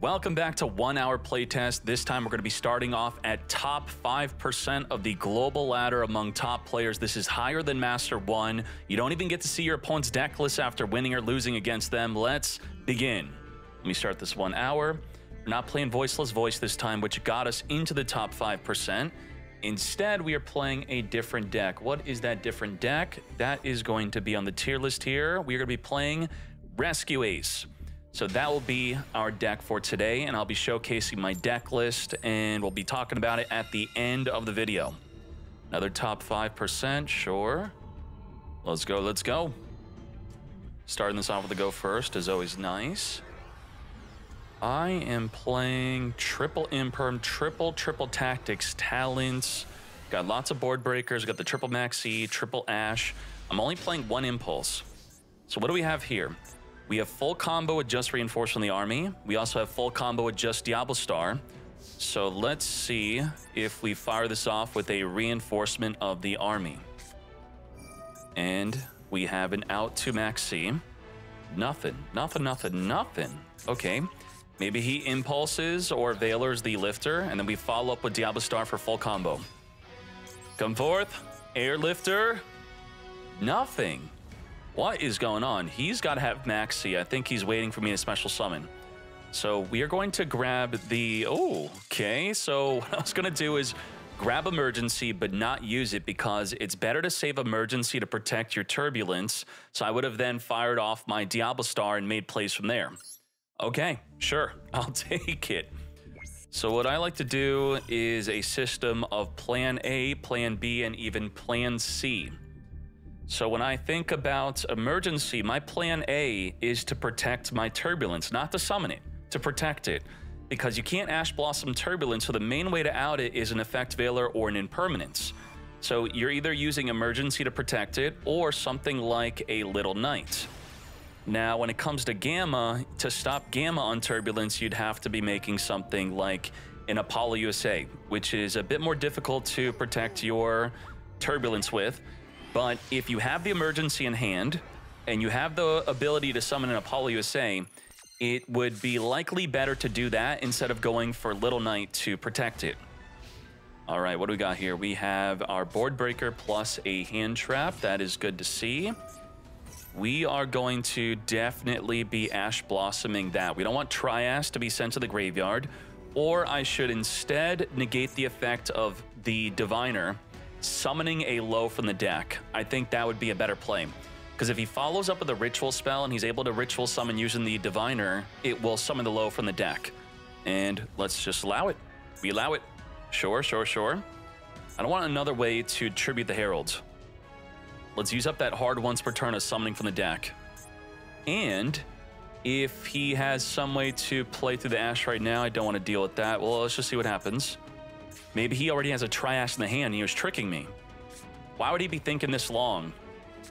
Welcome back to 1 Hour Playtest. This time we're going to be starting off at top 5% of the global ladder among top players. This is higher than Master 1. You don't even get to see your opponent's deck list after winning or losing against them. Let's begin. Let me start this 1 hour. We're not playing Voiceless Voice this time, which got us into the top 5%. Instead, we are playing a different deck. What is that different deck? That is going to be on the tier list here. We are going to be playing Rescue Ace. So that will be our deck for today, and I'll be showcasing my deck list, and we'll be talking about it at the end of the video. Another top 5%, sure. Let's go, let's go. Starting this off with a go first is always nice. I am playing triple Imperm, triple Tactics, Talents. Got lots of board breakers, got the triple Maxi, triple Ash. I'm only playing one Impulse. So what do we have here? We have full combo with just Reinforcement the Army. We also have full combo with just Diablo Star. So let's see if we fire this off with a Reinforcement of the Army. And we have an out to Maxi. Nothing. Okay. Maybe he impulses or Valor's the Lifter, and then we follow up with Diablo Star for full combo. Come forth, Airlifter. Nothing. What is going on? He's got to have Maxi. I think he's waiting for me to special summon. So we are going to grab the... Oh, okay. So what I was going to do is grab Emergency, but not use it because it's better to save Emergency to protect your Turbulence. So I would have then fired off my Diablo Star and made plays from there. Okay, sure. I'll take it. So what I like to do is a system of Plan A, Plan B, and even Plan C. So when I think about Emergency, my Plan A is to protect my Turbulence, not to summon it, to protect it. Because you can't Ash Blossom Turbulence, so the main way to out it is an Effect Veiler or an Impermanence. So you're either using Emergency to protect it, or something like a Little Knight. Now, when it comes to Gamma, to stop Gamma on Turbulence, you'd have to be making something like an Apollo USA, which is a bit more difficult to protect your Turbulence with. But if you have the Emergency in hand, and you have the ability to summon an Apollo USA, it would be likely better to do that instead of going for Little Knight to protect it. All right, what do we got here? We have our Board Breaker plus a Hand Trap. That is good to see. We are going to definitely be Ash Blossoming that. We don't want Trias to be sent to the graveyard, or I should instead negate the effect of the Diviner summoning a low from the deck. I think that would be a better play. Because if he follows up with a Ritual spell and he's able to Ritual summon using the Diviner, it will summon the low from the deck. And let's just allow it. We allow it. Sure. I don't want another way to tribute the Heralds. Let's use up that hard once per turn of summoning from the deck. And if he has some way to play through the Ash right now, I don't want to deal with that. Well, let's just see what happens. Maybe he already has a Trias in the hand and he was tricking me. Why would he be thinking this long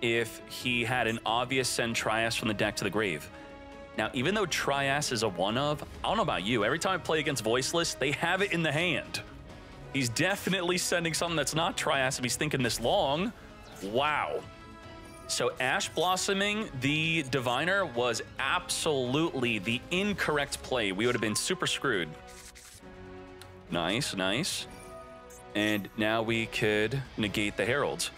if he had an obvious send Trias from the deck to the grave? Now, even though Trias is a one-of, I don't know about you, every time I play against Voiceless, they have it in the hand. He's definitely sending something that's not Trias if he's thinking this long. Wow. So Ash Blossoming the Diviner was absolutely the incorrect play. We would have been super screwed. Nice. And now we could negate the Heralds.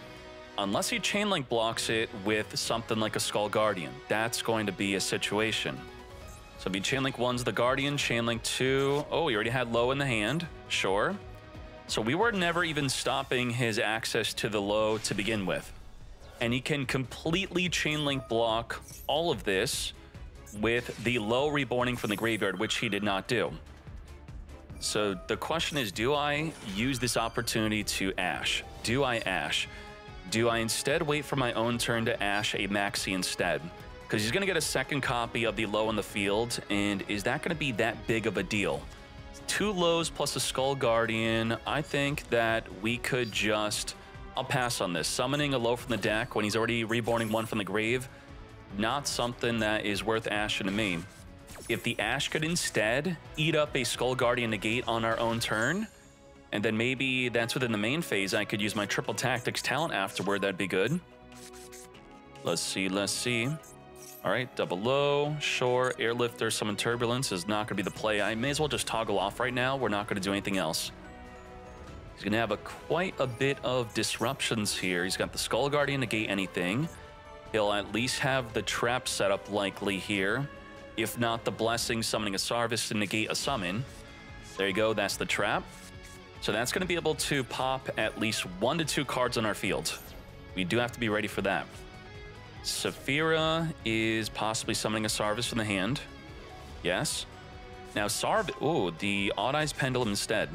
Unless he Chainlink blocks it with something like a Skull Guardian. That's going to be a situation. So if he Chainlink 1's the Guardian, Chainlink 2... Oh, he already had low in the hand. Sure. So we were never even stopping his access to the low to begin with. And he can completely Chainlink block all of this with the low reborning from the graveyard, which he did not do. So the question is, do I use this opportunity to Ash? Do I Ash? Do I instead wait for my own turn to Ash a Maxi instead? Because he's going to get a second copy of the low in the field, and is that going to be that big of a deal? 2 lows plus a Skull Guardian. I think that we could just... I'll pass on this. Summoning a low from the deck when he's already reborning one from the grave, not something that is worth Ashing to me. If the Ash could instead eat up a Skull Guardian negate on our own turn, and then maybe that's within the main phase, I could use my triple Tactics talent afterward, that'd be good. Let's see. All right, double low, sure. Airlifter, summon turbulence is not going to be the play. I may as well just toggle off right now. We're not going to do anything else. He's going to have quite a bit of disruptions here. He's got the Skull Guardian negate anything. He'll at least have the trap set up likely here. If not, the Blessing summoning a Sarvis to negate a summon. There you go, that's the trap. So that's going to be able to pop at least 1 to 2 cards on our field. We do have to be ready for that. Saphira is possibly summoning a Sarvis from the hand. Yes. Now ooh, the Odd Eyes Pendulum instead.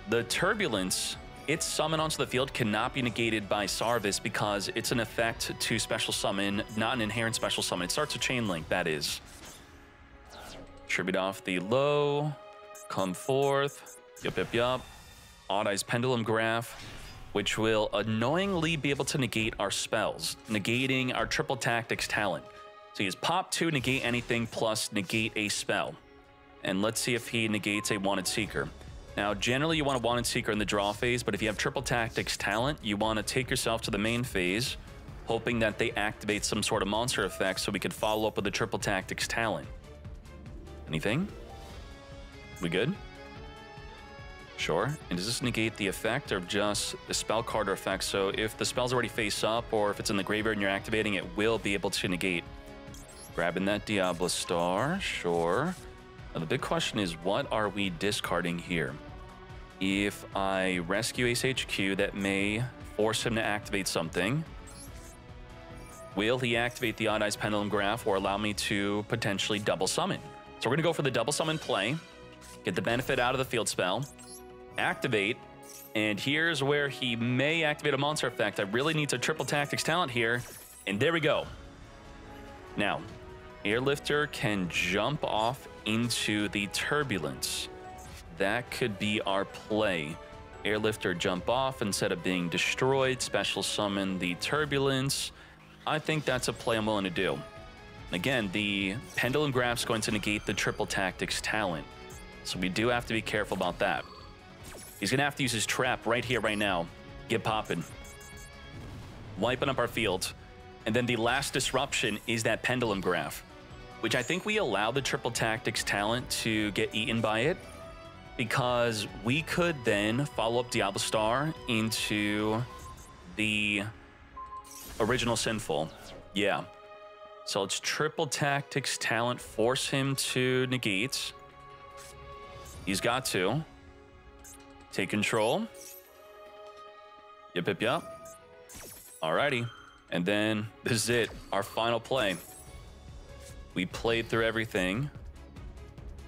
The Turbulence, its summon onto the field cannot be negated by Sarvis because it's an effect to special summon, not an inherent special summon. It starts a chain link, that is. Tribute off the low, come forth, yup. Odd Eyes Pendulum Graph, which will annoyingly be able to negate our spells, negating our Triple Tactics talent. So he has pop 2, negate anything, plus negate a spell. And let's see if he negates a Wanted Seeker. Now, generally you want a Wanted Seeker in the draw phase, but if you have Triple Tactics talent, you want to take yourself to the main phase, hoping that they activate some sort of monster effect so we could follow up with the Triple Tactics talent. Anything? We good? Sure. And does this negate the effect or just the spell card or effect? So if the spell's already face up or if it's in the graveyard and you're activating, it will be able to negate. Grabbing that Diablo Star, sure. Now the big question is, what are we discarding here? If I rescue Ace HQ, that may force him to activate something. Will he activate the Odd Eyes Pendulum Graph or allow me to potentially double summon? So we're going to go for the double summon play, get the benefit out of the field spell, activate, and here's where he may activate a monster effect. I really need a Triple Tactics talent here, and there we go. Now, Airlifter can jump off into the Turbulence. That could be our play. Airlifter jump off instead of being destroyed, special summon the Turbulence. I think that's a play I'm willing to do. Again, the Pendulum Graph's going to negate the Triple Tactics talent, so we do have to be careful about that. He's going to have to use his trap right here, right now. Get popping. Wiping up our field. And then the last disruption is that Pendulum Graph, which I think we allow the Triple Tactics talent to get eaten by it, because we could then follow up Diablo Star into the original Sinful. Yeah. So it's Triple Tactics talent, force him to negate. He's got to. Take control. Yep. Alrighty. And then this is it, our final play. We played through everything.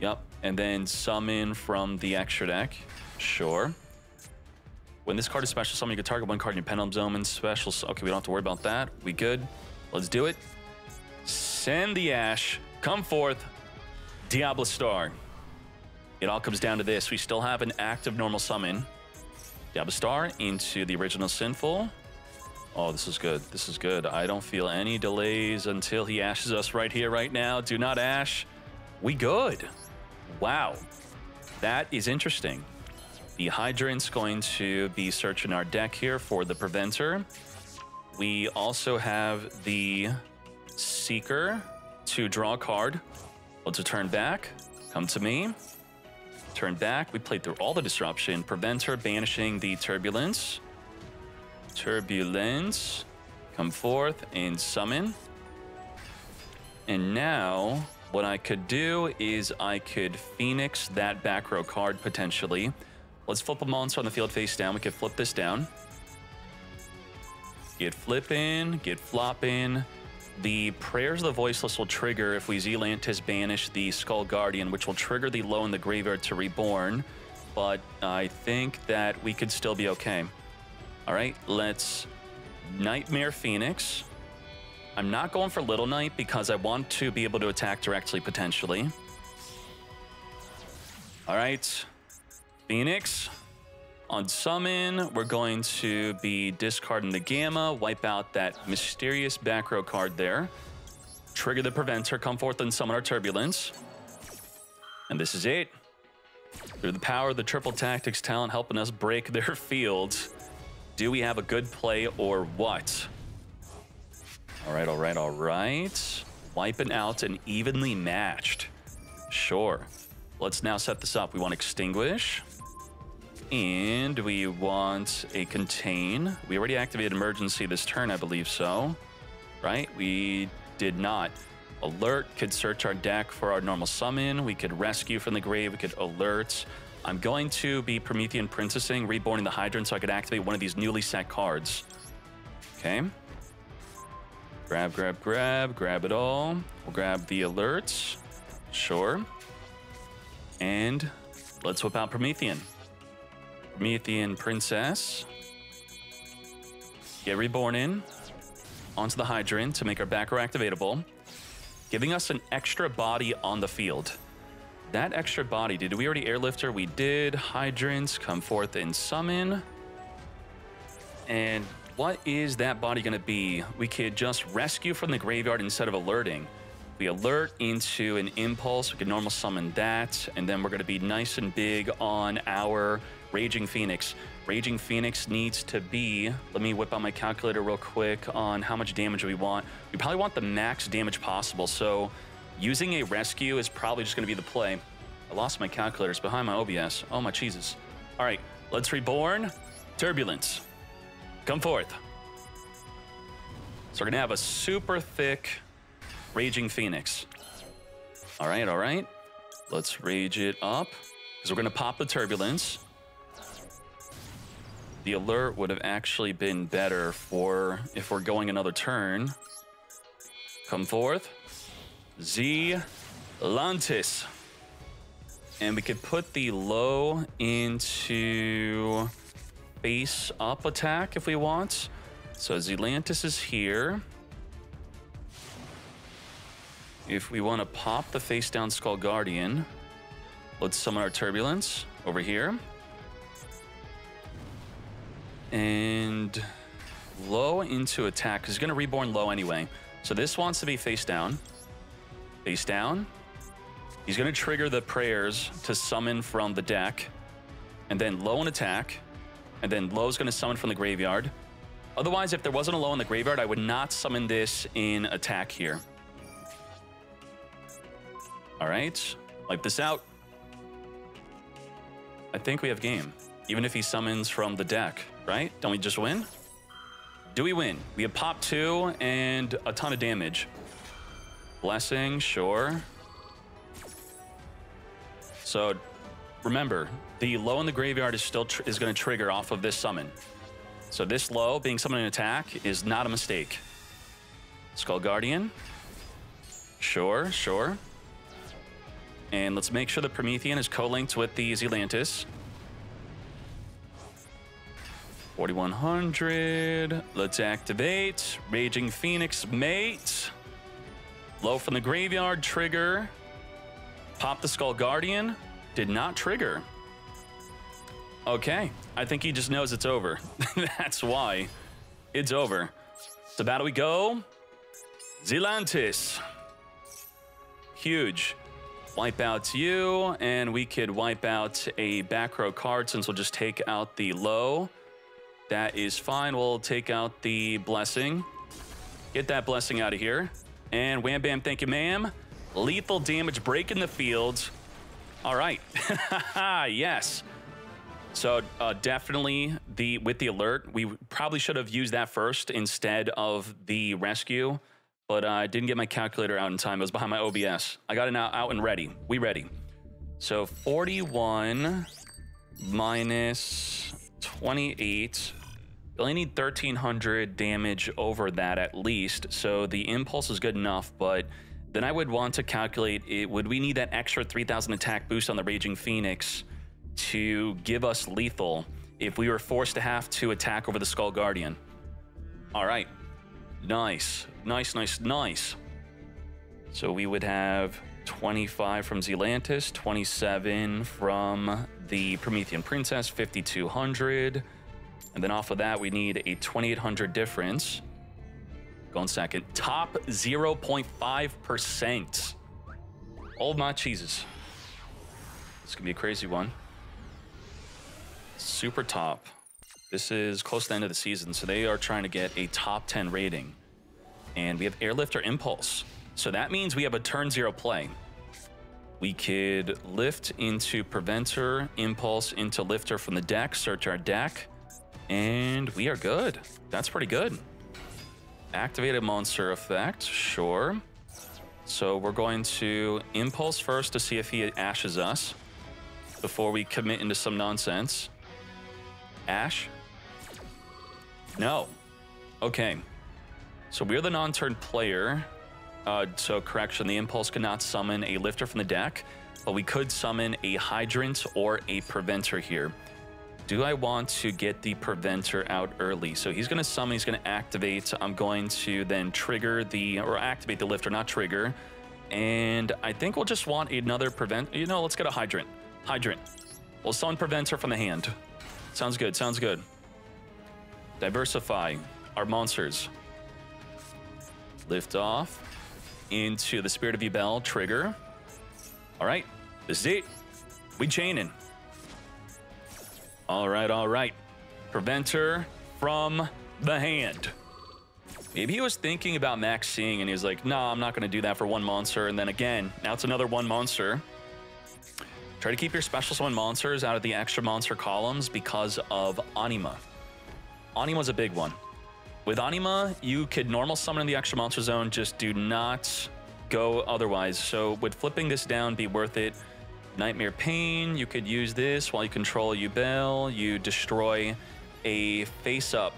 Yep. And then summon from the extra deck. Sure. When this card is special summon, you can target 1 card in your Pendulum Zone and special. Okay, we don't have to worry about that. We good. Let's do it. Send the Ash. Come forth. Diablo Star. It all comes down to this. We still have an active normal summon. Diablo Star into the original Sinful. Oh, this is good. This is good. I don't feel any delays until he ashes us right here, right now. Do not ash. We good. Wow. That is interesting. The Hydrant's going to be searching our deck here for the Preventer. We also have the Seeker to draw a card. Well, to turn back. Come to me. Turn back. We played through all the disruption. Preventer banishing the Turbulence. Turbulence. Come forth and summon. And now what I could do is I could Phoenix that back row card potentially. Let's flip a monster on the field face down. We could flip this down. Get flipping, get flopping. The Prayers of the Voiceless will trigger if we Zealantis banish the Skull Guardian, which will trigger the low in the graveyard to reborn. But I think that we could still be okay. All right, let's Nightmare Phoenix. I'm not going for Little Knight because I want to be able to attack directly potentially. All right, Phoenix. On summon, we're going to be discarding the Gamma, wipe out that mysterious back row card there, trigger the Preventer, come forth and summon our Turbulence. And this is it. Through the power of the Triple Tactics talent helping us break their fields, do we have a good play or what? All right. Wiping out and evenly matched. Sure. Let's now set this up. We want Extinguish. And we want a Contain. We already activated Emergency this turn, I believe so. Right? We did not. Alert could search our deck for our normal summon. We could Rescue from the grave. We could Alert. I'm going to be Promethean Princessing, Reborning the Hydrant, so I could activate one of these newly set cards. Okay. Grab, grab, grab. Grab it all. We'll grab the alerts. Sure. And let's whip out Promethean. Promethean Princess. Get Reborn in. Onto the Hydrant to make our back row activatable. Giving us an extra body on the field. That extra body, did we already airlift her? We did. Hydrants, come forth and summon. And what is that body gonna be? We could just rescue from the graveyard instead of alerting. We alert into an impulse, we can normal summon that, and then we're gonna be nice and big on our Raging Phoenix. Raging Phoenix needs to be, let me whip out my calculator real quick on how much damage we want. We probably want the max damage possible, so using a rescue is probably just gonna be the play. I lost my calculator, it's behind my OBS. Oh my Jesus. All right, let's Reborn. Turbulence. Come forth. So we're gonna have a super thick Raging Phoenix. All right. Let's rage it up, because we're gonna pop the Turbulence. The alert would have actually been better for if we're going another turn. Come forth. Zelantis. And we could put the low into face up attack if we want. So Zelantis is here. If we want to pop the face down Skull Guardian, let's summon our Turbulence over here. And low into attack, because he's going to Reborn low anyway. So this wants to be face down. Face down. He's going to trigger the prayers to summon from the deck. And then low in attack. And then low is going to summon from the graveyard. Otherwise, if there wasn't a low in the graveyard, I would not summon this in attack here. All right. Wipe this out. I think we have game. Even if he summons from the deck, right? Don't we just win? Do we win? We have pop 2 and a ton of damage. Blessing, sure. So remember, the low in the graveyard is still is going to trigger off of this summon. So this low being summoned in attack is not a mistake. Skull Guardian. Sure. And let's make sure the Promethean is co-linked with the Zelantis. 4100. Let's activate. Raging Phoenix mate. Low from the graveyard, trigger. Pop the Skull Guardian. Did not trigger. Okay, I think he just knows it's over. That's why. It's over. So battle we go. Zelantis. Huge. Wipe out you, and we could wipe out a back row card since we'll just take out the low. That is fine. We'll take out the Blessing. Get that Blessing out of here. And wham bam, thank you, ma'am. Lethal damage breaking the field. All right. Yes. So definitely with the alert, we probably should have used that first instead of the rescue, but I didn't get my calculator out in time. It was behind my OBS. I got it now out and ready. We ready. So 41 minus 28. We only need 1300 damage over that at least. So the impulse is good enough, but then I would want to calculate it. Would we need that extra 3000 attack boost on the Raging Phoenix to give us lethal if we were forced to have to attack over the Skull Guardian? All right. Nice. So we would have 25 from Zelantis, 27 from the Promethean Princess, 5200. And then off of that, we need a 2800 difference. Going second. Top 0.5%. Oh my cheeses. This could be a crazy one. Super top. This is close to the end of the season, so they are trying to get a top 10 rating. And we have Airlift or Impulse. So that means we have a turn 0 play. We could lift into Preventer, Impulse into Lifter from the deck, search our deck, and we are good. That's pretty good. Activated monster effect, sure. So we're going to Impulse first to see if he ashes us before we commit into some nonsense. Ash? No. Okay. So we're the non-turn player. So correction, the Impulse cannot summon a Lifter from the deck, but we could summon a Hydrant or a Preventer here. Do I want to get the Preventer out early? So he's going to summon, he's going to activate. I'm going to then trigger or activate the Lifter, not trigger. And I think we'll just want another Prevent. You know, let's get a Hydrant. Hydrant. We'll summon Preventer from the hand. Sounds good, sounds good. Diversify our monsters. Lift off into the Spirit of Yubel, trigger. All right, this is it. We chaining. All right. Preventer from the hand. Maybe he was thinking about maxing and he was like, no, I'm not going to do that for one monster. And then again, now it's another one monster. Try to keep your special summon monsters out of the extra monster columns because of Anima. Anima's a big one. With Anima, you could normal summon in the extra monster zone, just do not go otherwise. So would flipping this down be worth it? Nightmare Pain, you could use this while you control Yubel. You destroy a face-up.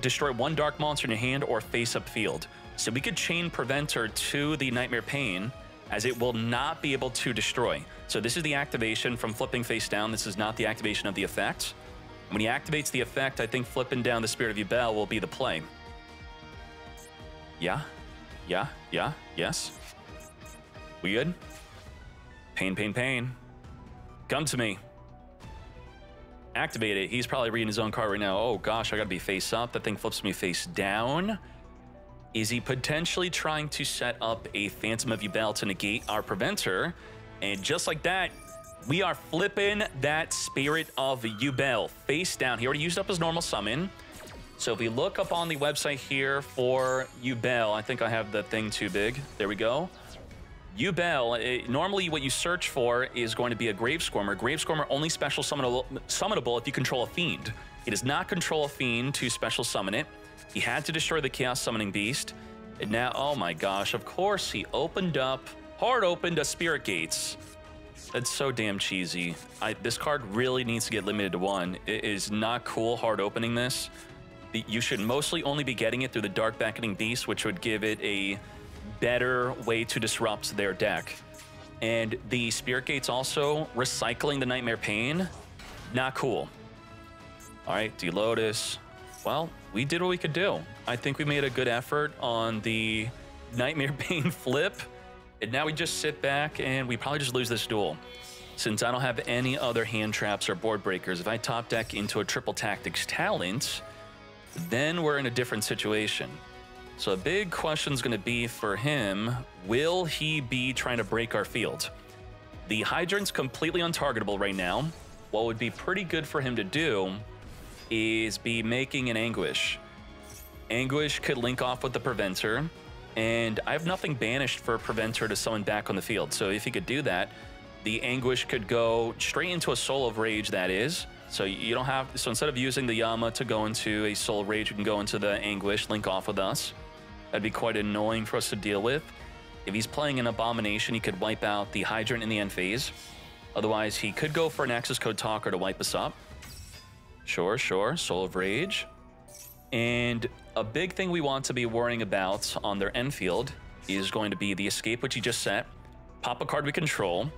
Destroy one dark monster in your hand or face-up field. So we could chain Preventer to the Nightmare Pain, as it will not be able to destroy. So this is the activation from flipping face down. This is not the activation of the effect. When he activates the effect, I think flipping down the Spirit of Yubel will be the play. Yeah, yes. We good? Pain. Come to me. Activate it. He's probably reading his own card right now. Oh gosh, I gotta be face up. That thing flips me face down. Is he potentially trying to set up a Phantom of Yubel to negate our Preventer? And just like that, we are flipping that Spirit of Yubel face down. He already used up his normal summon. So if we look up on the website here for Yubel, I think I have the thing too big. There we go. Yubel, normally what you search for is going to be a Gravescormer. Gravescormer only special summonable if you control a Fiend. He does not control a Fiend to special summon it. He had to destroy the Chaos Summoning Beast. And now, oh my gosh, of course he hard opened a Spirit Gates. That's so damn cheesy. This card really needs to get limited to one. It is not cool hard opening this. You should mostly only be getting it through the Dark Beckoning Beast, which would give it a better way to disrupt their deck. And the Spirit Gates also, recycling the Nightmare Pain, not cool. All right, D-Lotus. Well, we did what we could do. I think we made a good effort on the Nightmare Pain flip. And now we just sit back and we probably just lose this duel. Since I don't have any other hand traps or board breakers, if I top deck into a Triple Tactics Talent, then we're in a different situation. So a big question is going to be for him, will he be trying to break our field? The Hydrant's completely untargetable right now. What would be pretty good for him to do is be making an Anguish. Anguish could link off with the Preventer, and I have nothing banished for Preventer to summon back on the field. So if he could do that, the Anguish could go straight into a Soul of Rage, that is. So you don't have, so instead of using the Yama to go into a Soul of Rage, you can go into the Anguish, link off with us. That'd be quite annoying for us to deal with. If he's playing an Abomination, he could wipe out the Hydrant in the end phase. Otherwise, he could go for an Access Code Talker to wipe us up. Sure, Soul of Rage. And a big thing we want to be worrying about on their end field is going to be the Escape, which he just set. Pop a card we control,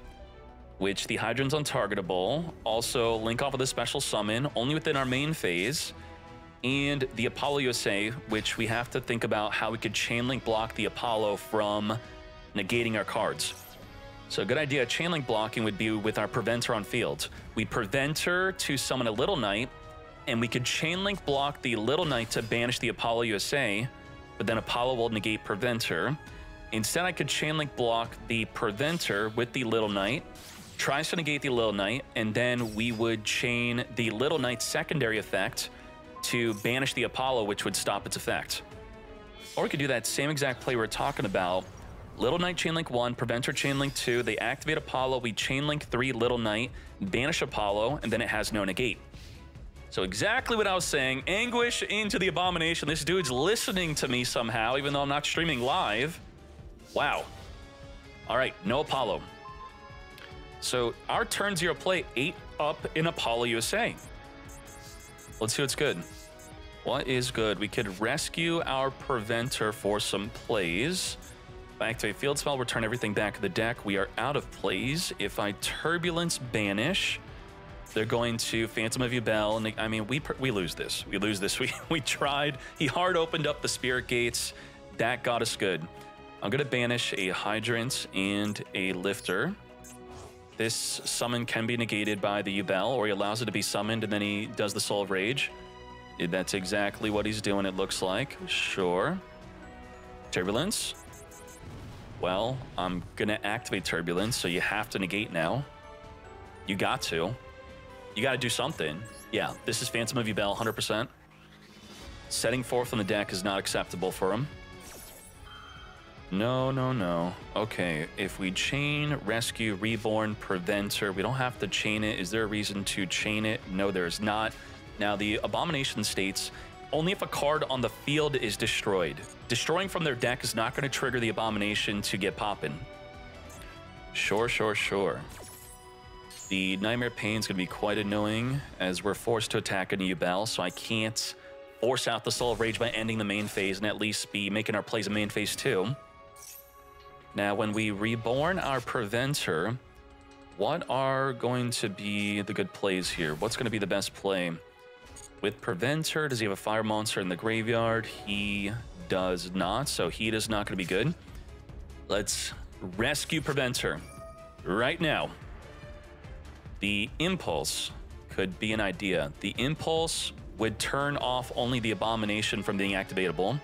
which the Hydrant's untargetable. Also, link off with a special summon, only within our main phase. And the Apollo USA, which we have to think about how we could chain link block the Apollo from negating our cards. So a good idea, chain link blocking would be with our Preventer on field. We Preventer to summon a Little Knight, and we could chain link block the Little Knight to banish the Apollo USA, but then Apollo will negate Preventer. Instead, I could chain link block the Preventer with the Little Knight, tries to negate the Little Knight, and then we would chain the Little Knight's secondary effect to banish the Apollo, which would stop its effect. Or we could do that same exact play we're talking about Little Knight Chainlink 1, Preventer Chainlink 2. They activate Apollo. We Chainlink 3 Little Knight, banish Apollo, and then it has no negate. So exactly what I was saying. Anguish into the Abomination. This dude's listening to me somehow, even though I'm not streaming live. Wow. All right, no Apollo. So our turn 0 play, 8 up in Apollo USA. Let's see what's good. What is good? We could rescue our Preventer for some plays. If I activate Field Spell, return everything back to the deck. We are out of plays. If I Turbulence Banish, they're going to Phantom of Yubel. And I mean, we lose this. We lose this. We tried. He hard opened up the Spirit Gates. That got us good. I'm going to banish a Hydrant and a Lifter. This summon can be negated by the Yubel, or he allows it to be summoned, and then he does the Soul of Rage. That's exactly what he's doing, it looks like. Sure. Turbulence. Well, I'm going to activate Turbulence, so you have to negate now. You got to. You got to do something. Yeah, this is Phantom of Yubel, 100%. Setting forth on the deck is not acceptable for him. No, no, no. Okay, if we chain, rescue, reborn, preventer, we don't have to chain it. Is there a reason to chain it? No, there is not. Now, the Abomination states, only if a card on the field is destroyed. Destroying from their deck is not going to trigger the Abomination to get popping. Sure, sure, sure. The Nightmare Pain is going to be quite annoying as we're forced to attack a Yubel, so I can't force out the Soul of Rage by ending the main phase and at least be making our plays in main phase 2. Now, when we reborn our Preventer, what are going to be the good plays here? What's going to be the best play? With Preventer, does he have a Fire Monster in the graveyard? He does not, so Heat is not going to be good. Let's rescue Preventer right now. The Impulse could be an idea. The Impulse would turn off only the Abomination from being activatable.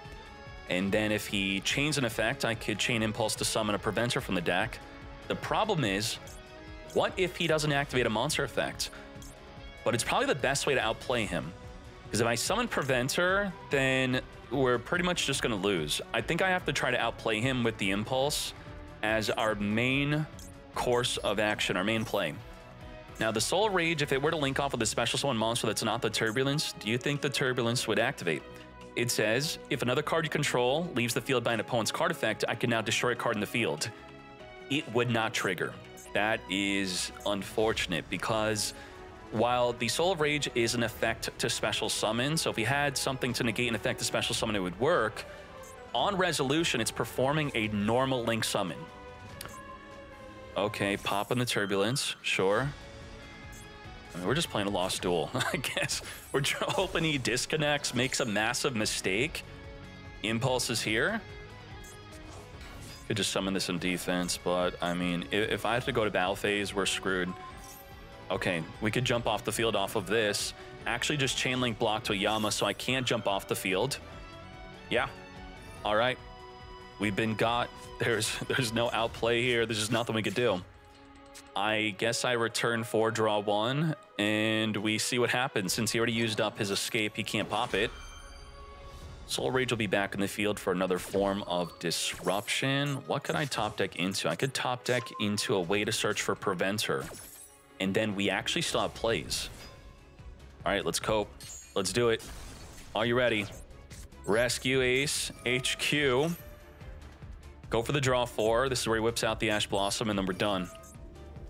And then if he chains an effect, I could chain Impulse to summon a Preventer from the deck. The problem is, what if he doesn't activate a monster effect? But it's probably the best way to outplay him. Because if I summon Preventer, then we're pretty much just going to lose. I think I have to try to outplay him with the Impulse as our main course of action, our main play. Now, the Soul Rage, if it were to link off with a special summon monster that's not the Turbulence, do you think the Turbulence would activate? It says, if another card you control leaves the field by an opponent's card effect, I can now destroy a card in the field. It would not trigger. That is unfortunate because while the Soul of Rage is an effect to special summon, so if we had something to negate an effect to special summon, it would work. On resolution, it's performing a normal link summon. Okay, pop in the Turbulence, sure. I mean, we're just playing a lost duel, I guess. We're hoping he disconnects, makes a massive mistake. Impulse is here. Could just summon this in defense, but I mean, if I have to go to battle phase, we're screwed. Okay, we could jump off the field off of this. Actually just chainlink block to a Yama, so I can't jump off the field. Yeah, all right. We've been got. There's no outplay here. There's just nothing we could do. I guess I return 4, draw 1, and we see what happens. Since he already used up his escape, he can't pop it. Soul Rage will be back in the field for another form of disruption. What could I top deck into? I could top deck into a way to search for Preventer, and then we actually still have plays. All right, let's cope. Let's do it. Are you ready? Rescue Ace, HQ. Go for the draw 4. This is where he whips out the Ash Blossom, and then we're done.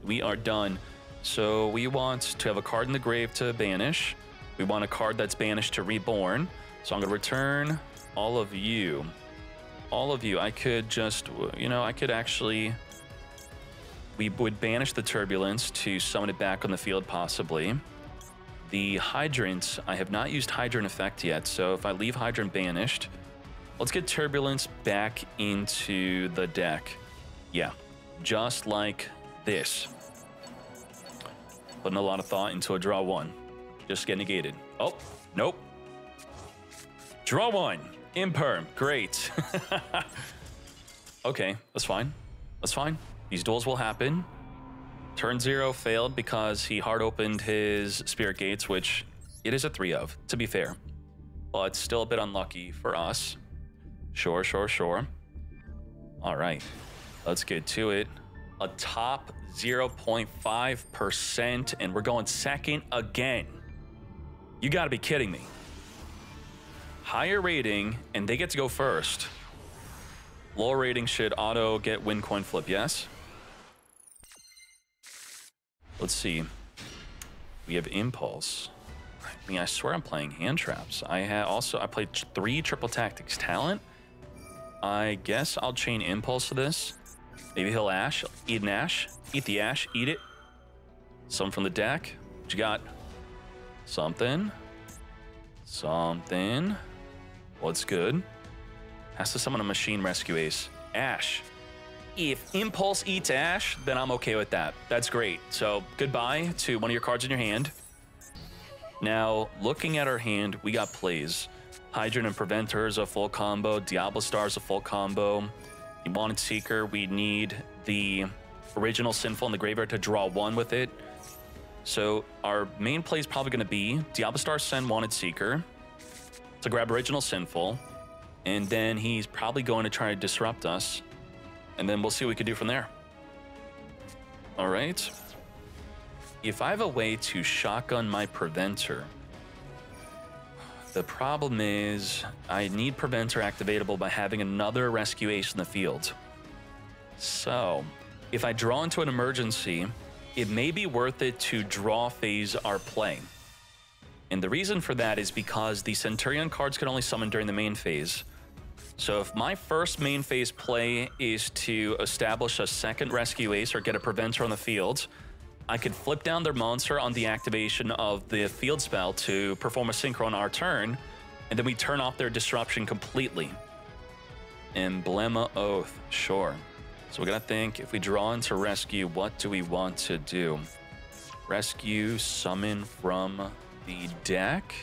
We are done. So we want to have a card in the grave to banish. We want a card that's banished to reborn. So I'm going to return all of you. All of you. I could just, you know, I could actually... We would banish the Turbulence to summon it back on the field, possibly. The Hydrant, I have not used Hydrant effect yet, so if I leave Hydrant banished, let's get Turbulence back into the deck. Yeah, just like this. Putting a lot of thought into a draw 1. Just get negated. Oh, nope. Draw 1. Imperm. Great. Okay, that's fine. That's fine. These duels will happen. Turn 0 failed because he hard opened his Spirit Gates, which it is a 3 of, to be fair. But still a bit unlucky for us. Sure, sure, sure. All right. Let's get to it. A top 0.5%, and we're going second again. You gotta be kidding me. Higher rating, and they get to go first. Lower rating should auto get win coin flip, yes? Let's see. We have Impulse. I mean, I swear I'm playing hand traps. I played 3 triple tactics talent. I guess I'll chain Impulse to this. Maybe he'll Ash, eat an Ash, eat the Ash, eat it. Some from the deck. What you got? Something. Something. What's good? Has to summon a Machine Rescue Ace. Ash. If Impulse eats Ash, then I'm okay with that. That's great. So goodbye to one of your cards in your hand. Now, looking at our hand, we got plays. Hydrant and Preventer is a full combo. Diablo Star is a full combo. The Wanted Seeker, we need the original Sinful in the graveyard to draw 1 with it. So our main play is probably going to be Diablo Star, send Wanted Seeker to grab original Sinful, and then he's probably going to try to disrupt us, and then we'll see what we can do from there. All right. If I have a way to shotgun my Preventer, the problem is I need Preventer activatable by having another Rescue Ace in the field. So if I draw into an emergency, it may be worth it to draw phase our play. And the reason for that is because the Centurion cards can only summon during the main phase. So if my first main phase play is to establish a second Rescue Ace or get a Preventer on the field, I could flip down their monster on the activation of the field spell to perform a synchro on our turn, and then we turn off their disruption completely. Emblema Oath, sure. So we gotta think, if we draw into rescue, what do we want to do? Rescue, summon from the deck.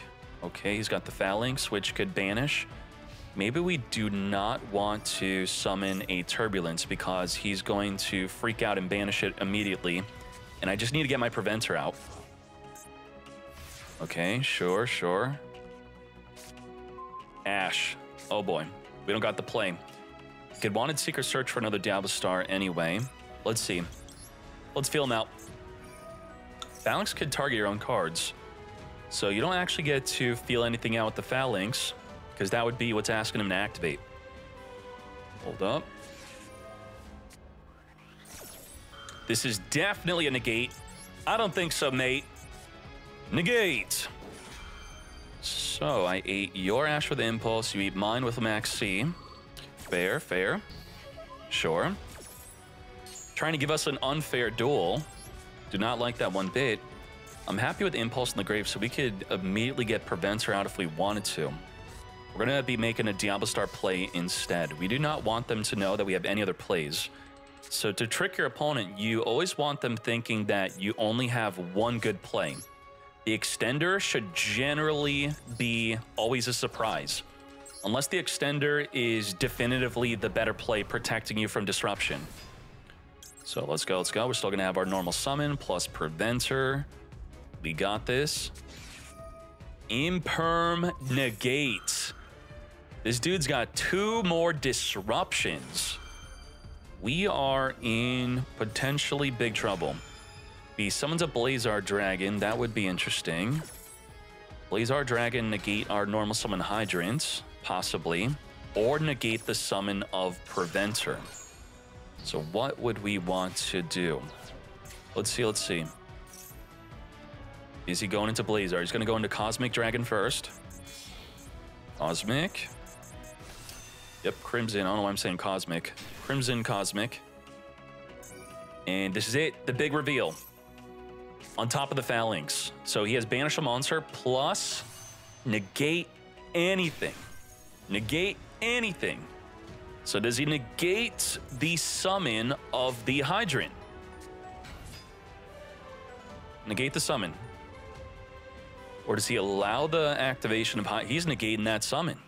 Okay, he's got the Phalanx, which could banish. Maybe we do not want to summon a Turbulence because he's going to freak out and banish it immediately. And I just need to get my Preventer out. Okay, sure. Ash. Oh boy, we don't got the play. Could Wanted Seeker search for another Diablo Star anyway. Let's see. Let's feel him out. Phalanx could target your own cards. So you don't actually get to feel anything out with the Phalanx, because that would be what's asking him to activate. Hold up. This is definitely a negate. I don't think so, mate. Negate. So I ate your Ash with Impulse. You eat mine with a Max C. Fair. Sure. Trying to give us an unfair duel. Do not like that one bit. I'm happy with Impulse in the grave, so we could immediately get Preventer out if we wanted to. We're going to be making a Diablo Star play instead. We do not want them to know that we have any other plays. So to trick your opponent, you always want them thinking that you only have one good play. The Extender should generally be always a surprise, unless the Extender is definitively the better play protecting you from disruption. So let's go. We're still going to have our normal summon plus Preventer. We got this. Imperm negate. This dude's got 2 more disruptions. We are in potentially big trouble. He summons a Blazar Dragon. That would be interesting. Blazar Dragon negate our normal summon Hydrants, possibly, or negate the summon of Preventer. So what would we want to do? Let's see. Is he going into Blazar? He's going to go into Cosmic Dragon first. Cosmic. Yep, Crimson. I don't know why I'm saying Cosmic. Crimson Cosmic. And this is it, the big reveal. On top of the Phalanx. So he has Banish a Monster plus negate anything. Negate anything. So does he negate the summon of the Hydrant? Negate the summon. Or does he allow the activation of He's negating that summon.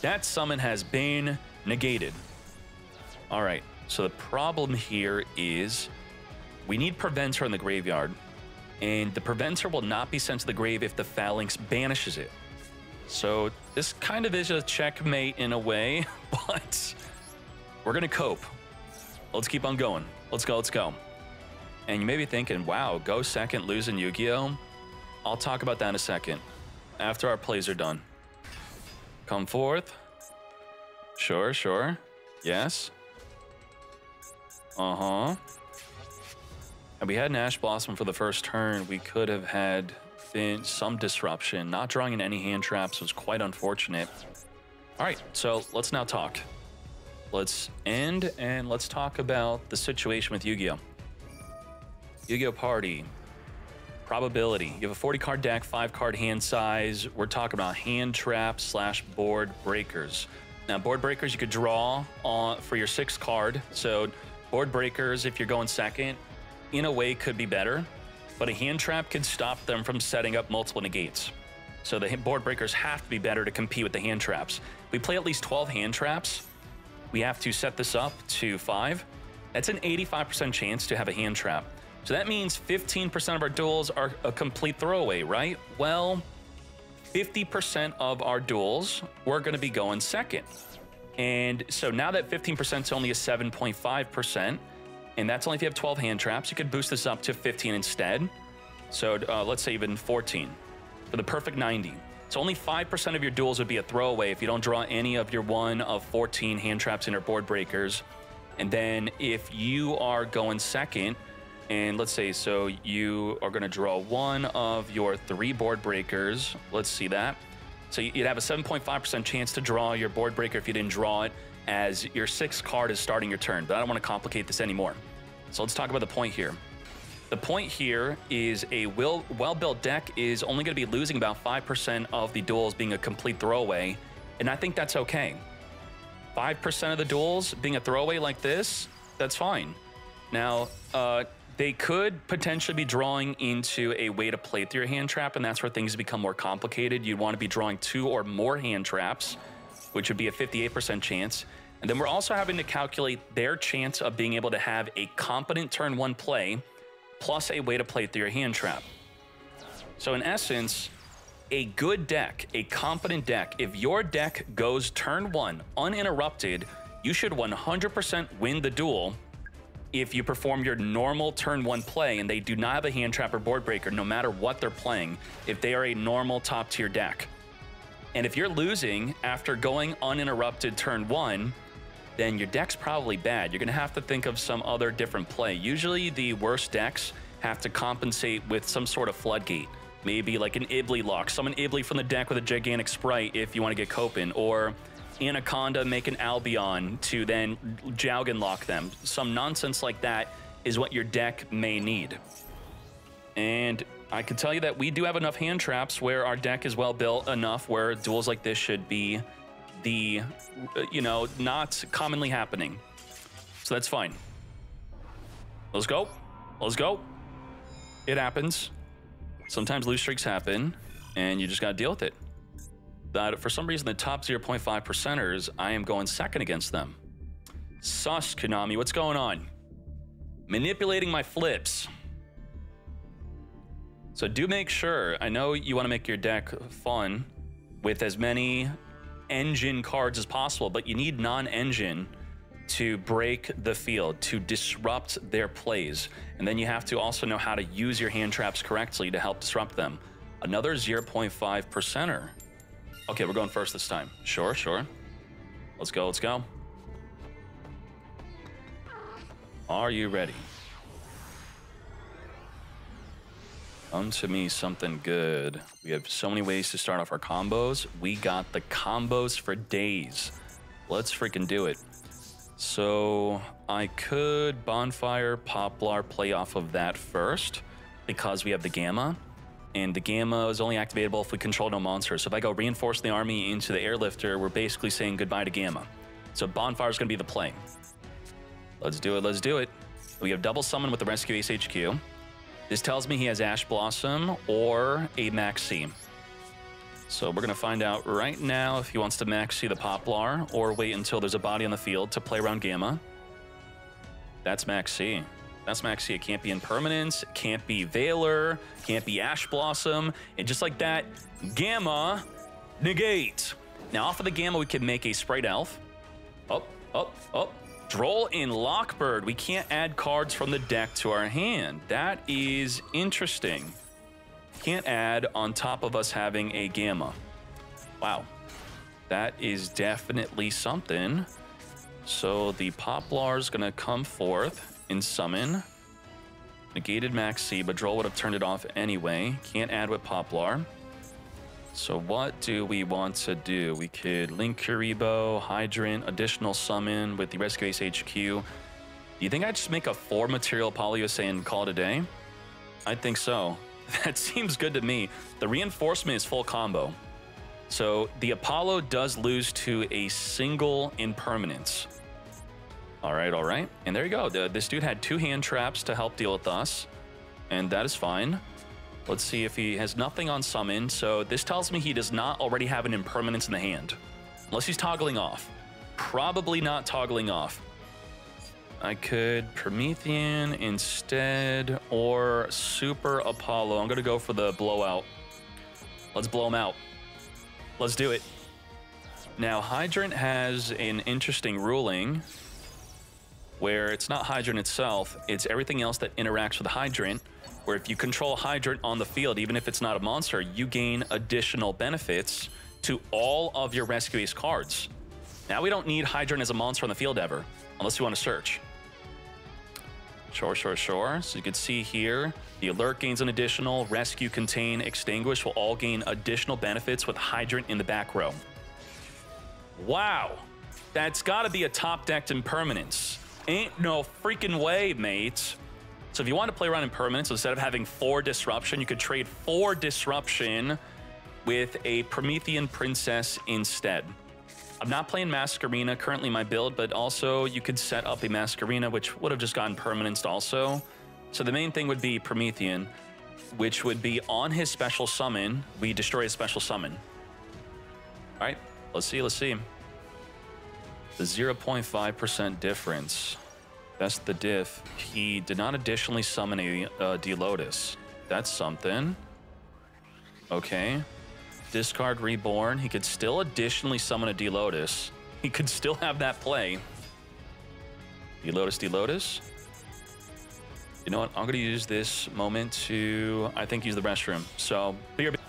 That summon has been negated. All right, so the problem here is we need Preventer in the graveyard, and the Preventer will not be sent to the grave if the Phalanx banishes it. So this kind of is a checkmate in a way, but we're gonna cope. Let's keep on going. Let's go, let's go. And you may be thinking, wow, go second, lose in Yu-Gi-Oh! I'll talk about that in a second, after our plays are done. Come forth. Sure, sure. Yes. Uh-huh. And we had an Ash Blossom for the first turn. We could have had some disruption. Not drawing in any hand traps was quite unfortunate. All right, so let's now talk. Let's end and let's talk about the situation with Yu-Gi-Oh! Yu-Gi-Oh! Party. Probability. You have a 40-card deck, 5-card hand size. We're talking about hand traps / board breakers. Now, board breakers you could draw on for your 6th card. So board breakers, if you're going second, in a way could be better, but a hand trap could stop them from setting up multiple negates. So the board breakers have to be better to compete with the hand traps. We play at least 12 hand traps. We have to set this up to 5. That's an 85% chance to have a hand trap. So that means 15% of our duels are a complete throwaway, right? Well, 50% of our duels, we're going to be going second. And so now that 15% is only a 7.5%, and that's only if you have 12 hand traps, you could boost this up to 15 instead. So let's say even 14 for the perfect 90. So only 5% of your duels would be a throwaway if you don't draw any of your 1 of 14 hand traps in your board breakers. And then if you are going second, and let's say, so you are going to draw 1 of your 3 board breakers. Let's see that. So you'd have a 7.5% chance to draw your board breaker if you didn't draw it as your 6th card is starting your turn. But I don't want to complicate this anymore. So let's talk about the point here. The point here is a well-built deck is only going to be losing about 5% of the duels being a complete throwaway. And I think that's okay. 5% of the duels being a throwaway like this, that's fine. Now, they could potentially be drawing into a way to play through your hand trap, and that's where things become more complicated. You'd want to be drawing 2 or more hand traps, which would be a 58% chance. And then we're also having to calculate their chance of being able to have a competent turn 1 play, plus a way to play through your hand trap. So in essence, a good deck, a competent deck, if your deck goes turn 1 uninterrupted, you should 100% win the duel if you perform your normal turn 1 play and they do not have a hand trap or board breaker, no matter what they're playing, if they are a normal top tier deck. And if you're losing after going uninterrupted turn 1, then your deck's probably bad. You're gonna have to think of some other different play. Usually the worst decks have to compensate with some sort of floodgate. Maybe like an Ibly lock, summon Ibly from the deck with a gigantic sprite if you wanna get Copen, or Anaconda make an Albion to then Jaugen lock them. Some nonsense like that is what your deck may need. And I can tell you that we do have enough hand traps where our deck is well built enough where duels like this should be the, not commonly happening. So that's fine. Let's go. Let's go. It happens. Sometimes lose streaks happen and you just got to deal with it. That for some reason, the top 0.5 percenters, I am going second against them. Sus, Konami, what's going on? Manipulating my flips. So do make sure, I know you want to make your deck fun with as many engine cards as possible, but you need non-engine to break the field, to disrupt their plays. And then you have to also know how to use your hand traps correctly to help disrupt them. Another 0.5 percenter. Okay, we're going first this time. Sure, sure. Let's go, let's go. Are you ready? Unto me something good. We have so many ways to start off our combos. We got the combos for days. Let's freaking do it. So I could Bonfire, Poplar, play off of that first because we have the Gamma. And the Gamma is only activatable if we control no monsters. So if I go reinforce the army into the Airlifter, we're basically saying goodbye to Gamma. So Bonfire is going to be the play. Let's do it, let's do it. We have double summon with the Rescue Ace HQ. This tells me he has Ash Blossom or a Maxi. So we're going to find out right now if he wants to Maxi the Poplar or wait until there's a body on the field to play around Gamma. That's Maxi. That's Maxi. It can't be Impermanence, it can't be Veiler, can't be Ash Blossom. And just like that, Gamma, negate. Now off of the Gamma, we can make a Sprite Elf. Droll in Lockbird. We can't add cards from the deck to our hand. That is interesting. Can't add on top of us having a Gamma. Wow. That is definitely something. So the Poplar's gonna come forth and summon. Negated Max C, but Droll would have turned it off anyway. Can't add with Poplar. So what do we want to do? We could Link Kuribo, Hydrant, additional summon with the Rescue Ace HQ. Do you think I'd just make a 4 material Polyusa and call it a day? I think so. That seems good to me. The reinforcement is full combo. So the Apollo does lose to a single impermanence. All right. And there you go. This dude had 2 hand traps to help deal with us. And that is fine. Let's see if he has nothing on summon. So this tells me he does not already have an impermanence in the hand. Unless he's toggling off. Probably not toggling off. I could Promethean instead or Super Apollo. I'm going to go for the blowout. Let's blow him out. Let's do it. Now, Hydrant has an interesting ruling where it's not Hydrant itself, it's everything else that interacts with Hydrant, where if you control Hydrant on the field, even if it's not a monster, you gain additional benefits to all of your Rescue Ace cards. Now we don't need Hydrant as a monster on the field ever, unless you want to search. Sure. So you can see here, the Alert gains an additional, Rescue, Contain, Extinguish will all gain additional benefits with Hydrant in the back row. Wow, that's gotta be a top-decked impermanence. Ain't no freaking way, mate. So if you want to play around impermanence, instead of having 4 disruption, you could trade 4 disruption with a Promethean Princess instead. I'm not playing Masquerena currently in my build, but also you could set up a Masquerena, which would have just gotten permanenced also. So the main thing would be Promethean, which would be on his special summon, we destroy his special summon. All right, let's see. The 0.5% difference. That's the diff. He did not additionally summon a Delotus. That's something. Okay. Discard Reborn. He could still additionally summon a Delotus. He could still have that play. Delotus. You know what? I'm going to use this moment to, I think, use the restroom. So, be right back.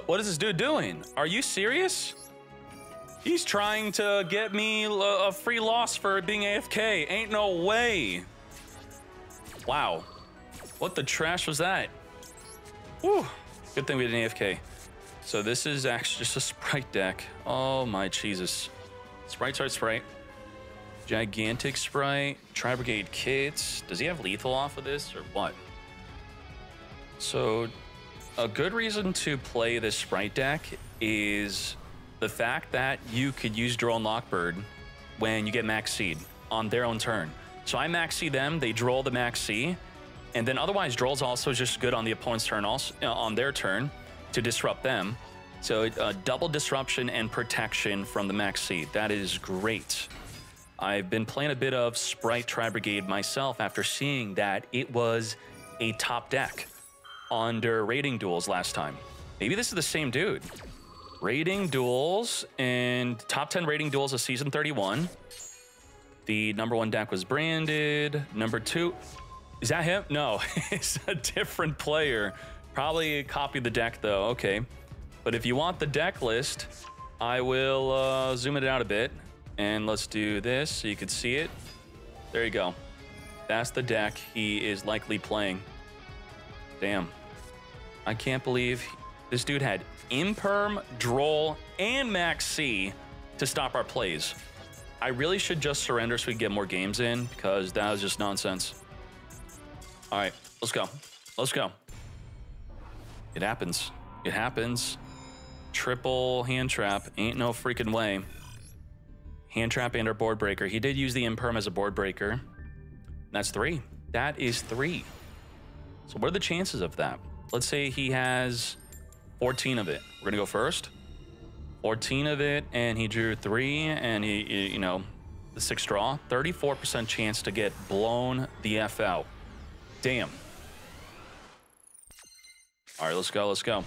What is this dude doing? Are you serious? He's trying to get me a free loss for being AFK. Ain't no way. Wow. What the trash was that? Whew. Good thing we did an AFK. So this is actually just a Sprite deck. Oh my Jesus. Sprite. Gigantic Sprite. Tri-Brigade Kits. Does he have lethal off of this or what? So a good reason to play this Sprite deck is the fact that you could use Droll and Lockbird when you get Max Seed on their own turn. So I Max C them, they Droll the Max C, and then otherwise Droll's also just good on the opponent's turn, also on their turn to disrupt them. So double disruption and protection from the Max C. That is great. I've been playing a bit of Sprite Tri-Brigade myself after seeing that it was a top deck under Rating Duels last time. Maybe this is the same dude. Rating Duels and top 10 Rating Duels of Season 31. The #1 deck was branded. #2, is that him? No, it's a different player. Probably copied the deck though, okay. But if you want the deck list, I will zoom it out a bit. And let's do this so you can see it. There you go. That's the deck he is likely playing. Damn. I can't believe this dude had Imperm, Droll, and Max C to stop our plays. I really should just surrender so we can get more games in because that was just nonsense. All right, let's go. Let's go. It happens. It happens. Triple hand trap. Ain't no freaking way. Hand trap and our board breaker. He did use the Imperm as a board breaker. That's 3. That is 3. So what are the chances of that? Let's say he has 14 of it. We're gonna go first. 14 of it, and he drew 3, and he, you know, the 6 draw. 34% chance to get blown the F out. Damn. All right, let's go, let's go.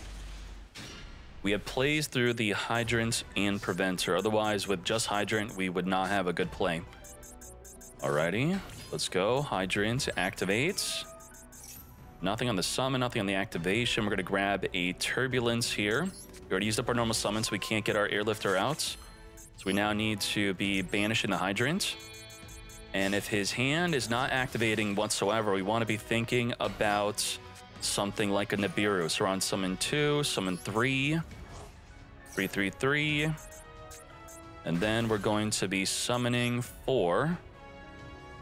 We have plays through the Hydrant and Preventer. Otherwise, with just Hydrant, we would not have a good play. Alrighty, let's go. Hydrant activates. Nothing on the summon, nothing on the activation. We're gonna grab a Turbulence here. We already used up our normal summon, so we can't get our Airlifter out. So we now need to be banishing the Hydrant. And if his hand is not activating whatsoever, we want to be thinking about something like a Nibiru. So we're on summon 2, summon 3, 3, 3, 3. And then we're going to be summoning 4.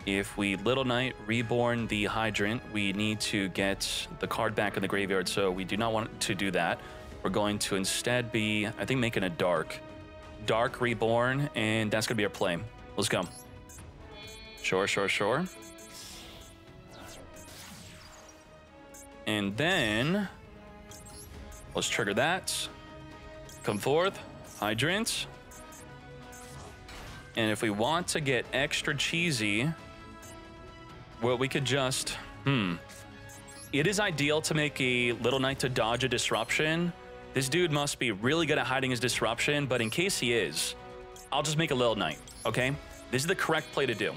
If we Little Knight Reborn the Hydrant, we need to get the card back in the graveyard, so we do not want to do that. We're going to instead be, I think, making a Dark Reborn, and that's going to be our play. Let's go. Sure, sure, sure. And then let's trigger that. Come forth, Hydrant. And if we want to get extra cheesy, well, we could just, It is ideal to make a Little Knight to dodge a disruption. This dude must be really good at hiding his disruption, but in case he is, I'll just make a Little Knight, okay? This is the correct play to do.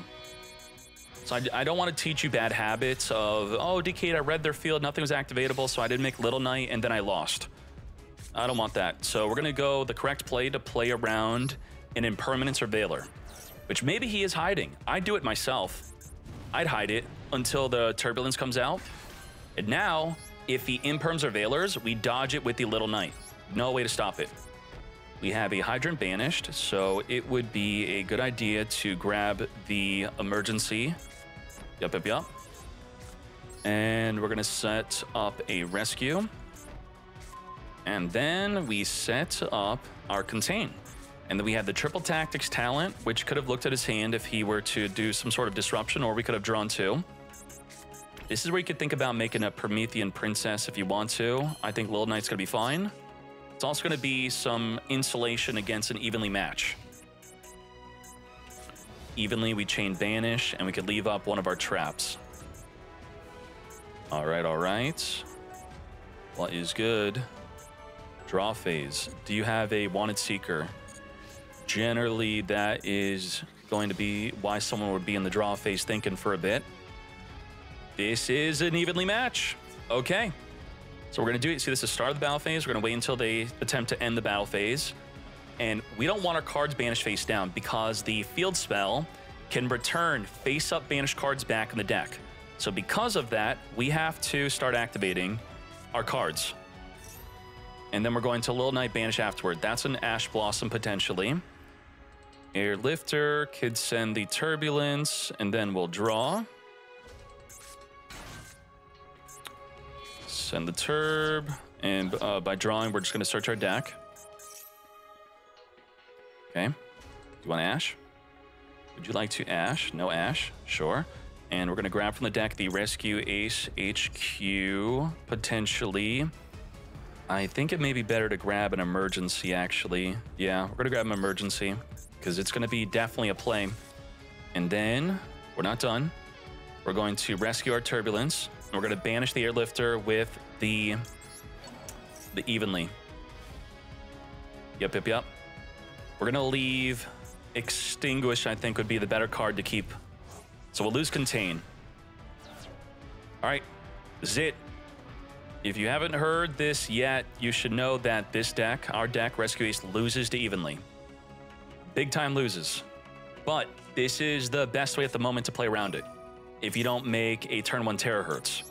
So I don't want to teach you bad habits of, oh, Decade, I read their field, nothing was activatable, so I didn't make Little Knight, and then I lost. I don't want that. So we're going to go the correct play to play around an Impermanence or Veiler, which maybe he is hiding. I'd do it myself. I'd hide it until the Turbulence comes out. And now, if he Imperms or Veilers, we dodge it with the Little Knight. No way to stop it. We have a Hydrant banished, so it would be a good idea to grab the Emergency. Yup, yup, yup. And we're going to set up a Rescue. And then we set up our Contain. And then we have the Triple Tactics talent, which could have looked at his hand if he were to do some sort of disruption, or we could have drawn 2. This is where you could think about making a Promethean Princess if you want to. I think Little Knight's going to be fine. It's also going to be some insulation against an Evenly match. Evenly, we chain Banish, and we could leave up one of our traps. All right, all right. What is good? Draw phase. Do you have a Wanted Seeker? Generally, that is going to be why someone would be in the draw phase thinking for a bit. This is an Evenly match. Okay. So we're going to do it. See, this is the start of the battle phase. We're going to wait until they attempt to end the battle phase. And we don't want our cards banished face down because the field spell can return face-up banished cards back in the deck. So because of that, we have to start activating our cards. And then we're going to Little Knight banish afterward. That's an Ash Blossom potentially. Airlifter could send the Turbulence, and then we'll draw. Send the Turb, and by drawing, we're just going to search our deck. Okay. Do you want Ash? Would you like to Ash? No Ash? Sure. And we're going to grab from the deck the Rescue Ace HQ, potentially. I think it may be better to grab an Emergency, actually. Yeah, we're going to grab an Emergency, because it's going to be definitely a play. And then, we're not done. We're going to rescue our Turbulence. And we're going to banish the Airlifter with the Evenly. Yep, yep, yep. We're going to leave Extinguish, I think, would be the better card to keep. So we'll lose Contain. All right, this is it. If you haven't heard this yet, you should know that this deck, our deck, Rescue Ace, loses to Evenly. Big time loses. But this is the best way at the moment to play around it, if you don't make a turn 1 Terahertz.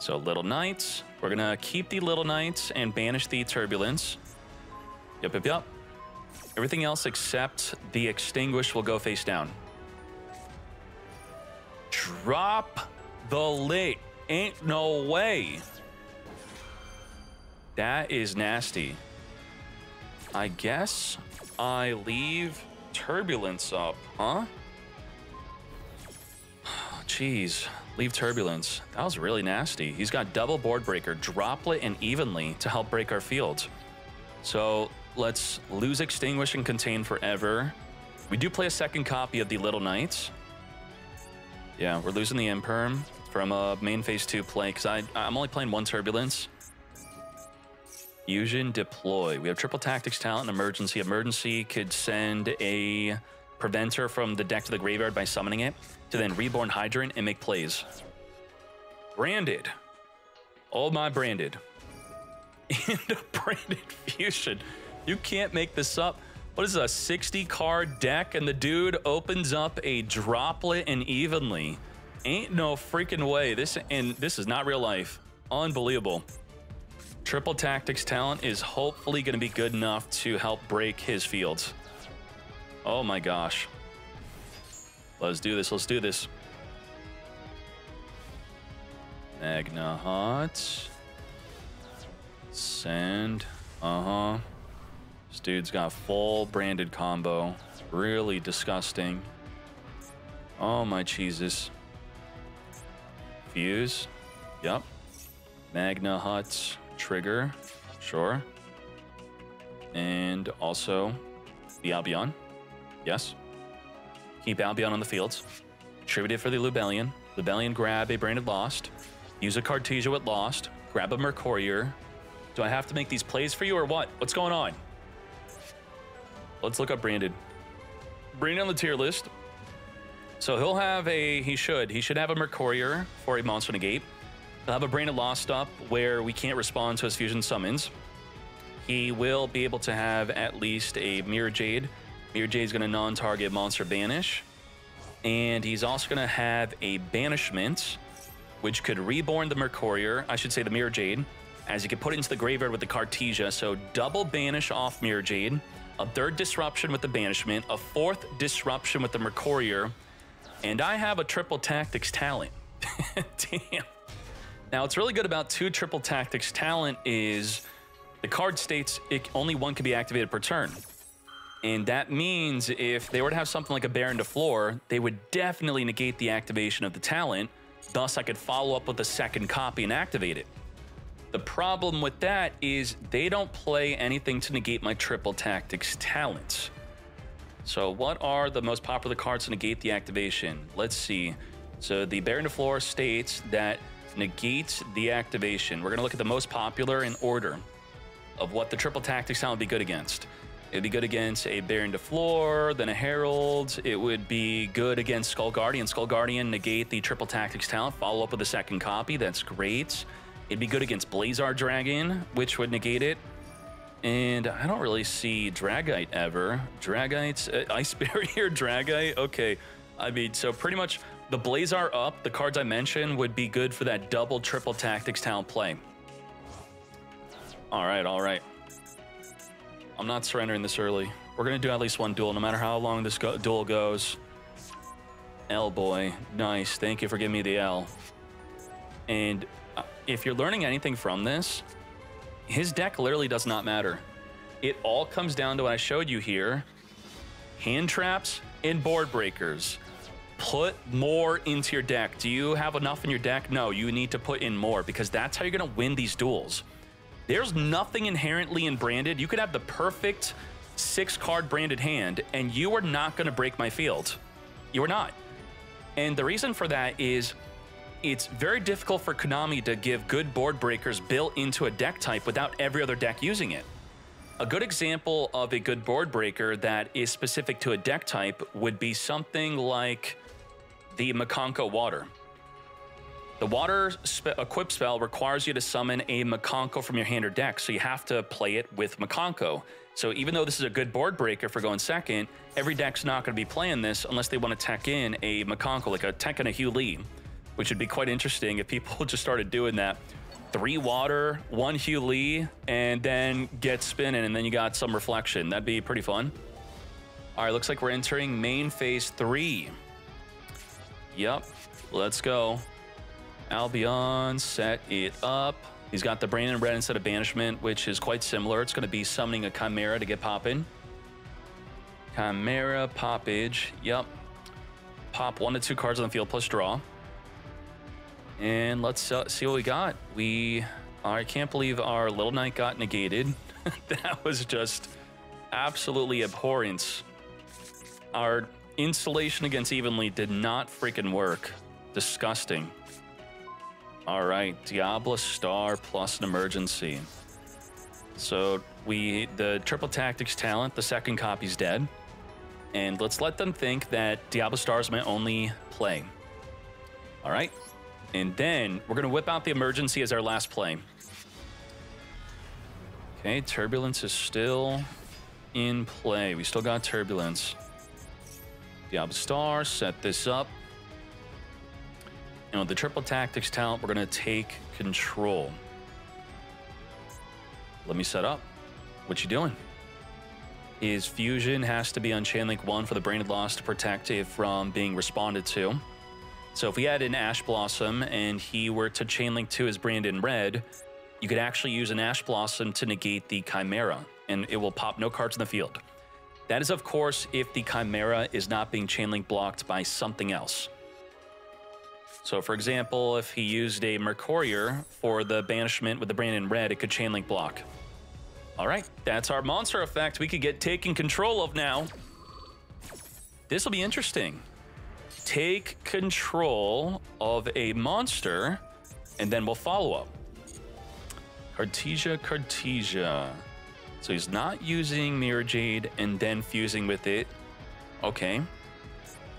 So Little Knights, we're gonna keep the Little Knights and banish the Turbulence. Yep. Everything else except the Extinguish will go face down. Drop the late. Ain't no way. That is nasty. I guess I leave Turbulence up, huh? Jeez, leave Turbulence. That was really nasty. He's got double Board Breaker, Droplet, and Evenly to help break our field. So let's lose Extinguish and Contain forever. We do play a second copy of the Little Knights. Yeah, we're losing the Imperm from a main phase 2 play because I'm only playing 1 Turbulence. Fusion, deploy. We have triple tactics, talent, and emergency. Emergency could send a preventer from the deck to the graveyard by summoning it to then reborn Hydrant and make plays. Branded. Oh my branded. And a branded fusion. You can't make this up. What is this, a 60 card deck and the dude opens up a Droplet and Evenly? Ain't no freaking way. This is not real life. Unbelievable. Triple Tactics talent is hopefully going to be good enough to help break his fields. Oh my gosh. Let's do this. Let's do this. Magna Hut. Send. This dude's got full branded combo. Really disgusting. Oh my Jesus. Fuse. Yep. Magna Hut. Trigger, sure. And also the Albion, yes. Keep Albion on the fields. Tribute it for the Lubellion. Lubellion, grab a Branded Lost. Use a Cartesia with Lost. Grab a Mercurier. Do I have to make these plays for you or what? What's going on? Let's look up Branded. Branded on the tier list. So he'll have he should have a Mercurier for a Monster Negate. He'll have a Branded Lost up where we can't respond to his fusion summons. He will be able to have at least a Mirror Jade. Mirror Jade is going to non-target monster banish. And he's also going to have a Banishment, which could reborn the Mercurier, I should say the Mirror Jade, as you can put it into the graveyard with the Cartesia. So double banish off Mirror Jade, a third disruption with the Banishment, a fourth disruption with the Mercurier, and I have a Triple Tactics talent. Damn. Now, what's really good about 2 Triple Tactics talent is the card states only 1 can be activated per turn. And that means if they were to have something like a Baron to Floor, they would definitely negate the activation of the talent. Thus, I could follow up with a second copy and activate it. The problem with that is they don't play anything to negate my Triple Tactics talents. So what are the most popular cards to negate the activation? Let's see. So the Baron to Floor states that negates the activation. We're going to look at the most popular in order of what the Triple Tactics talent would be good against. It'd be good against a Baron de Floor, then a Herald. It would be good against Skull Guardian. Skull Guardian, negate the Triple Tactics talent, follow up with a second copy. That's great. It'd be good against Blazar Dragon, which would negate it. And I don't really see Dragite ever. Dragites, Ice Barrier, Dragite. Okay, I mean, so pretty much the Blazar up, the cards I mentioned, would be good for that double Triple Tactics talent play. All right. I'm not surrendering this early. We're going to do at least 1 duel, no matter how long this duel goes. L boy, nice. Thank you for giving me the L. And if you're learning anything from this, his deck literally does not matter. It all comes down to what I showed you here. Hand traps and board breakers. Put more into your deck. Do you have enough in your deck? No, you need to put in more because that's how you're going to win these duels. There's nothing inherently in branded. You could have the perfect 6-card branded hand and you are not going to break my field. You are not. And the reason for that is it's very difficult for Konami to give good board breakers built into a deck type without every other deck using it. A good example of a good board breaker that is specific to a deck type would be something like the Makonko Water. The Water Equip spell requires you to summon a Makonko from your hand or deck, so you have to play it with Makonko. So even though this is a good board breaker for going second, every deck's not going to be playing this unless they want to tech in a Makonko, like a tech and a Hugh Lee, which would be quite interesting if people just started doing that. 3 water, 1 Hugh Lee, and then get spinning, and then you got some reflection. That'd be pretty fun. All right, looks like we're entering main phase 3. Yep, let's go. Albion, set it up. He's got the Brain and Red instead of Banishment, which is quite similar. It's going to be summoning a Chimera to get popping. Chimera, poppage, yep. Pop 1 to 2 cards on the field plus draw. And let's see what we got. I can't believe our Little Knight got negated. That was just absolutely abhorrent. Our installation against Evenly did not freaking work. Disgusting. All right, Diablo Star plus an emergency. So the Triple Tactics talent, the second copy's dead. And let's let them think that Diablo Star is my only play. All right. And then we're going to whip out the emergency as our last play. Okay, Turbulence is still in play. We still got Turbulence. Diablo Star, set this up. And with the Triple Tactics talent, we're going to take control. Let me set up. What you doing? His fusion has to be on Chain Link 1 for the Brained Loss to protect it from being responded to. So if we had an Ash Blossom and he were to Chain Link 2 his Branded Red, you could actually use an Ash Blossom to negate the Chimera, and it will pop no cards in the field. That is, of course, if the Chimera is not being Chain Link blocked by something else. So, for example, if he used a Mercurier for the Banishment with the Branded Red, it could Chain Link block. All right, that's our monster effect we could get taken control of now. This will be interesting. Take control of a monster, and then we'll follow up. Cartesia. So he's not using Mirror Jade and then fusing with it. Okay.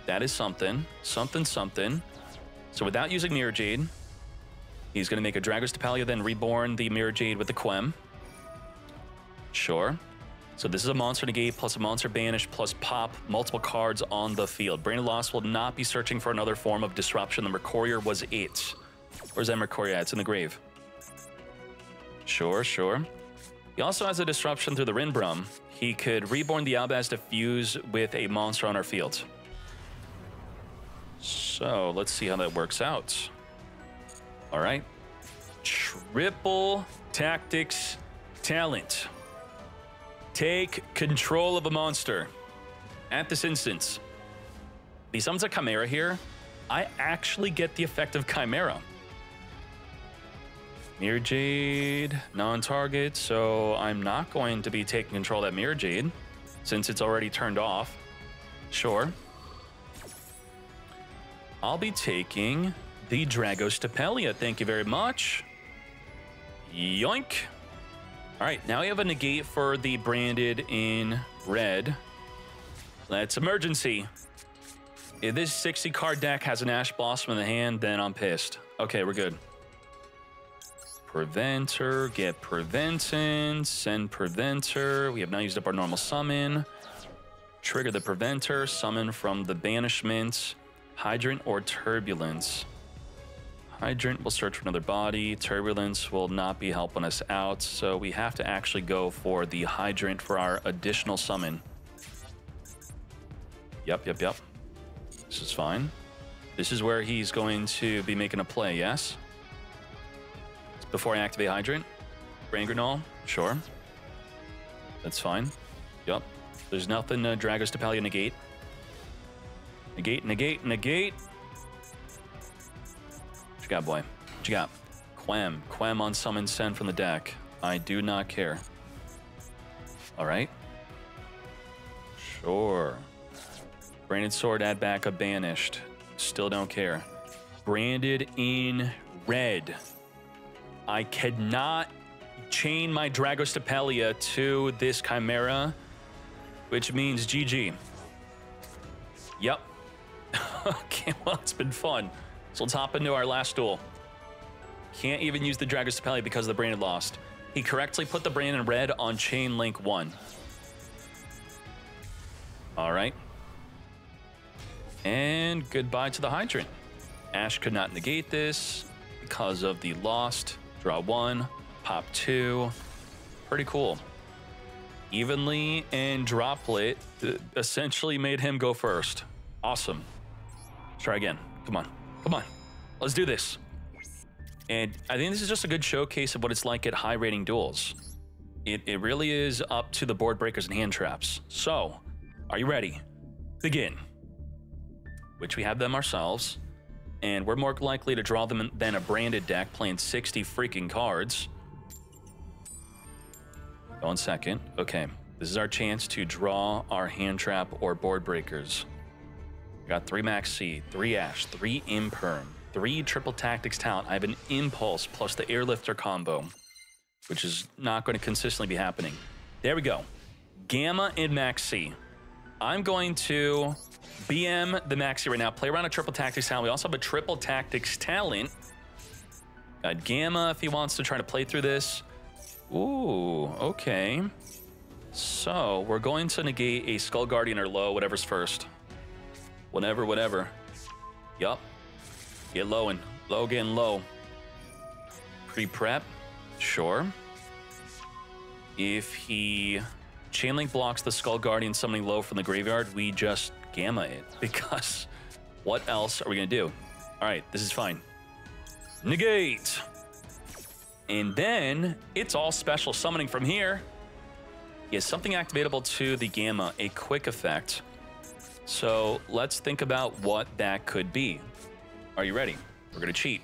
That is something. Something. So without using Mirror Jade, he's going to make a Dragos Tapalia, then reborn the Mirror Jade with the Quem. Sure. So this is a monster negate plus a monster banish plus pop multiple cards on the field. Brain Loss will not be searching for another form of disruption. The Mercurier was it. Where's that Mercurier at? It's in the grave. Sure. He also has a disruption through the Rinbrum. He could reborn the Albaz to fuse with a monster on our field. So let's see how that works out. All right. Triple Tactics talent. Take control of a monster. At this instance, if he summons a Chimera here, I actually get the effect of Chimera. Mirror Jade, non-target, so I'm not going to be taking control of that Mirror Jade since it's already turned off. Sure. I'll be taking the Dragos Tapalia. Thank you very much. Yoink. All right, now we have a negate for the Branded in red. Let's emergency. If this 60 card deck has an Ash Blossom in the hand, then I'm pissed. Okay, we're good. Preventer, get Prevention, send Preventer. We have not used up our normal summon. Trigger the Preventer, summon from the Banishment. Hydrant or Turbulence. Hydrant will search for another body. Turbulence will not be helping us out, so we have to actually go for the Hydrant for our additional summon. Yep. This is fine. This is where he's going to be making a play, yes? Before I activate Hydrant. Brain Granule, sure. That's fine. Yep. There's nothing Dragos Tapalia negate. Negate. What you got, boy? What you got? Quem on summon send from the deck. I do not care. All right. Sure. Branded Sword, add back a banished. Still don't care. Branded in red. I cannot chain my Dragostapelia to this Chimera, which means GG. Yep. Okay, well, it's been fun. So let's hop into our last duel. Can't even use the Dragostapelia because the Branded lost. He correctly put the Branded red on chain link 1. All right. And goodbye to the Hydrant. Ash could not negate this because of the lost. Draw 1, pop 2. Pretty cool. Evenly and Droplet essentially made him go first. Awesome. Let's try again. Come on. Come on. Let's do this. And I think this is just a good showcase of what it's like at high rating duels. It really is up to the board breakers and hand traps. So, are you ready? Begin. Which we have them ourselves. And we're more likely to draw them than a Branded deck playing 60 freaking cards. 1 second. Okay. This is our chance to draw our hand trap or board breakers. We got 3 Max C, 3 Ash, 3 Imperm, 3 Triple Tactics Talent. I have an Impulse plus the Airlifter combo, which is not going to consistently be happening. There we go. Gamma and Max C. I'm going to BM the Max C right now. Play around a Triple Tactics Talent. We also have a Triple Tactics Talent. Got Gamma if he wants to try to play through this. Ooh, okay. So we're going to negate a Skull Guardian or low, whatever's first. Whatever. Yup. Get low and low getting low. Pre-prep. Sure. If he Chainlink blocks the Skull Guardian summoning low from the graveyard, we just Gamma it. Because what else are we going to do? All right, this is fine. Negate. And then it's all special summoning from here. He has something activatable to the Gamma, a quick effect. So let's think about what that could be. Are you ready? We're going to cheat.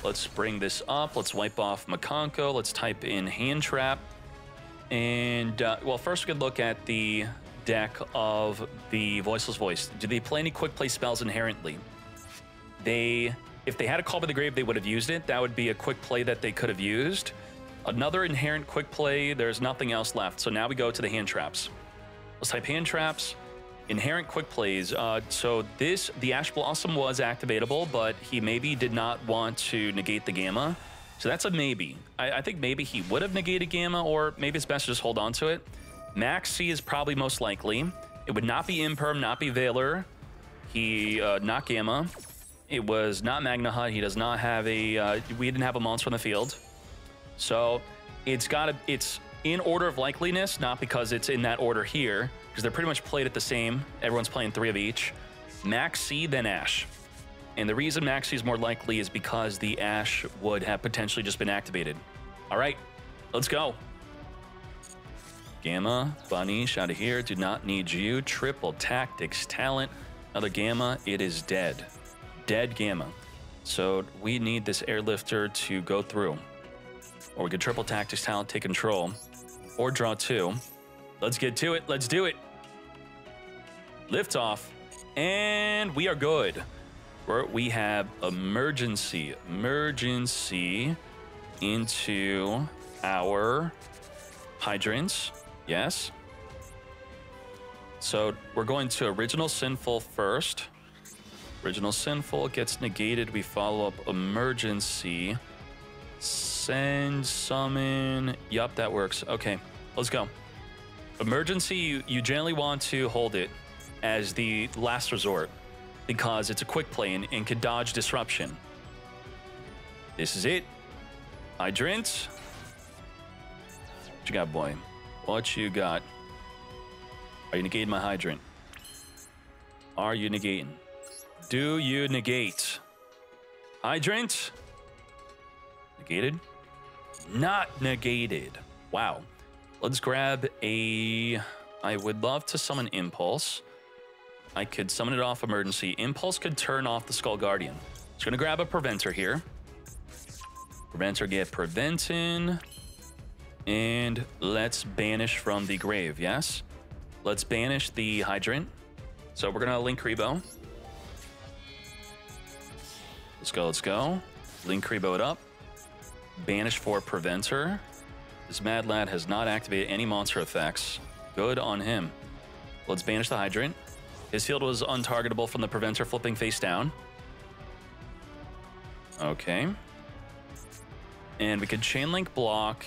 Let's bring this up. Let's wipe off Makonko. Let's type in Hand Trap. And, well, first we could look at the deck of the Voiceless Voice. Do they play any quick play spells inherently? If they had a Call by the Grave, they would have used it. That would be a quick play that they could have used. Another inherent quick play, there's nothing else left. So now we go to the hand traps. Let's type hand traps. Inherent quick plays. So the Ash Blossom was activatable, but he maybe did not want to negate the Gamma. So that's a maybe. I think maybe he would have negated Gamma, or maybe it's best to just hold on to it. Max C is probably most likely. It would not be Imperm, not be Veiler. Not Gamma. It was not Magna Hut. He does not have a, we didn't have a monster on the field. So it's in order of likeliness, not because it's in that order here, because they're pretty much played at the same. Everyone's playing 3 of each. Max C, then Ash. And the reason Max C is more likely is because the Ash would have potentially just been activated. All right, let's go. Gamma, Bunny, out of here. Do not need you. Triple Tactics Talent. Another Gamma. It is dead. Dead Gamma. So we need this Airlifter to go through. Or we could Triple Tactics Talent, take control. Or draw 2. Let's get to it. Let's do it. Lift off. And we are good. We have emergency into our hydrants. Yes. So we're going to Original Sinful first. Original Sinful gets negated. We follow up emergency. Send, summon. Yup, that works. Okay, let's go. Emergency, you generally want to hold it as the last resort because it's a quick play and can dodge disruption. This is it. Hydrant. What you got, boy? What you got? Are you negating my hydrant? Are you negating? Do you negate? Hydrant? Negated? Not negated. Wow. Let's grab a... I would love to summon Impulse. I could summon it off emergency. Impulse could turn off the Skull Guardian. Just gonna grab a Preventer here. Preventer, get Preventin. And let's banish from the grave, yes? Let's banish the Hydrant. So we're gonna Link Rebo. Let's go, let's go. Link Rebo it up. Banish for Preventer. This Mad Lad has not activated any monster effects. Good on him. Let's banish the Hydrant. His field was untargetable from the Preventer flipping face down. Okay. And we could Chain Link block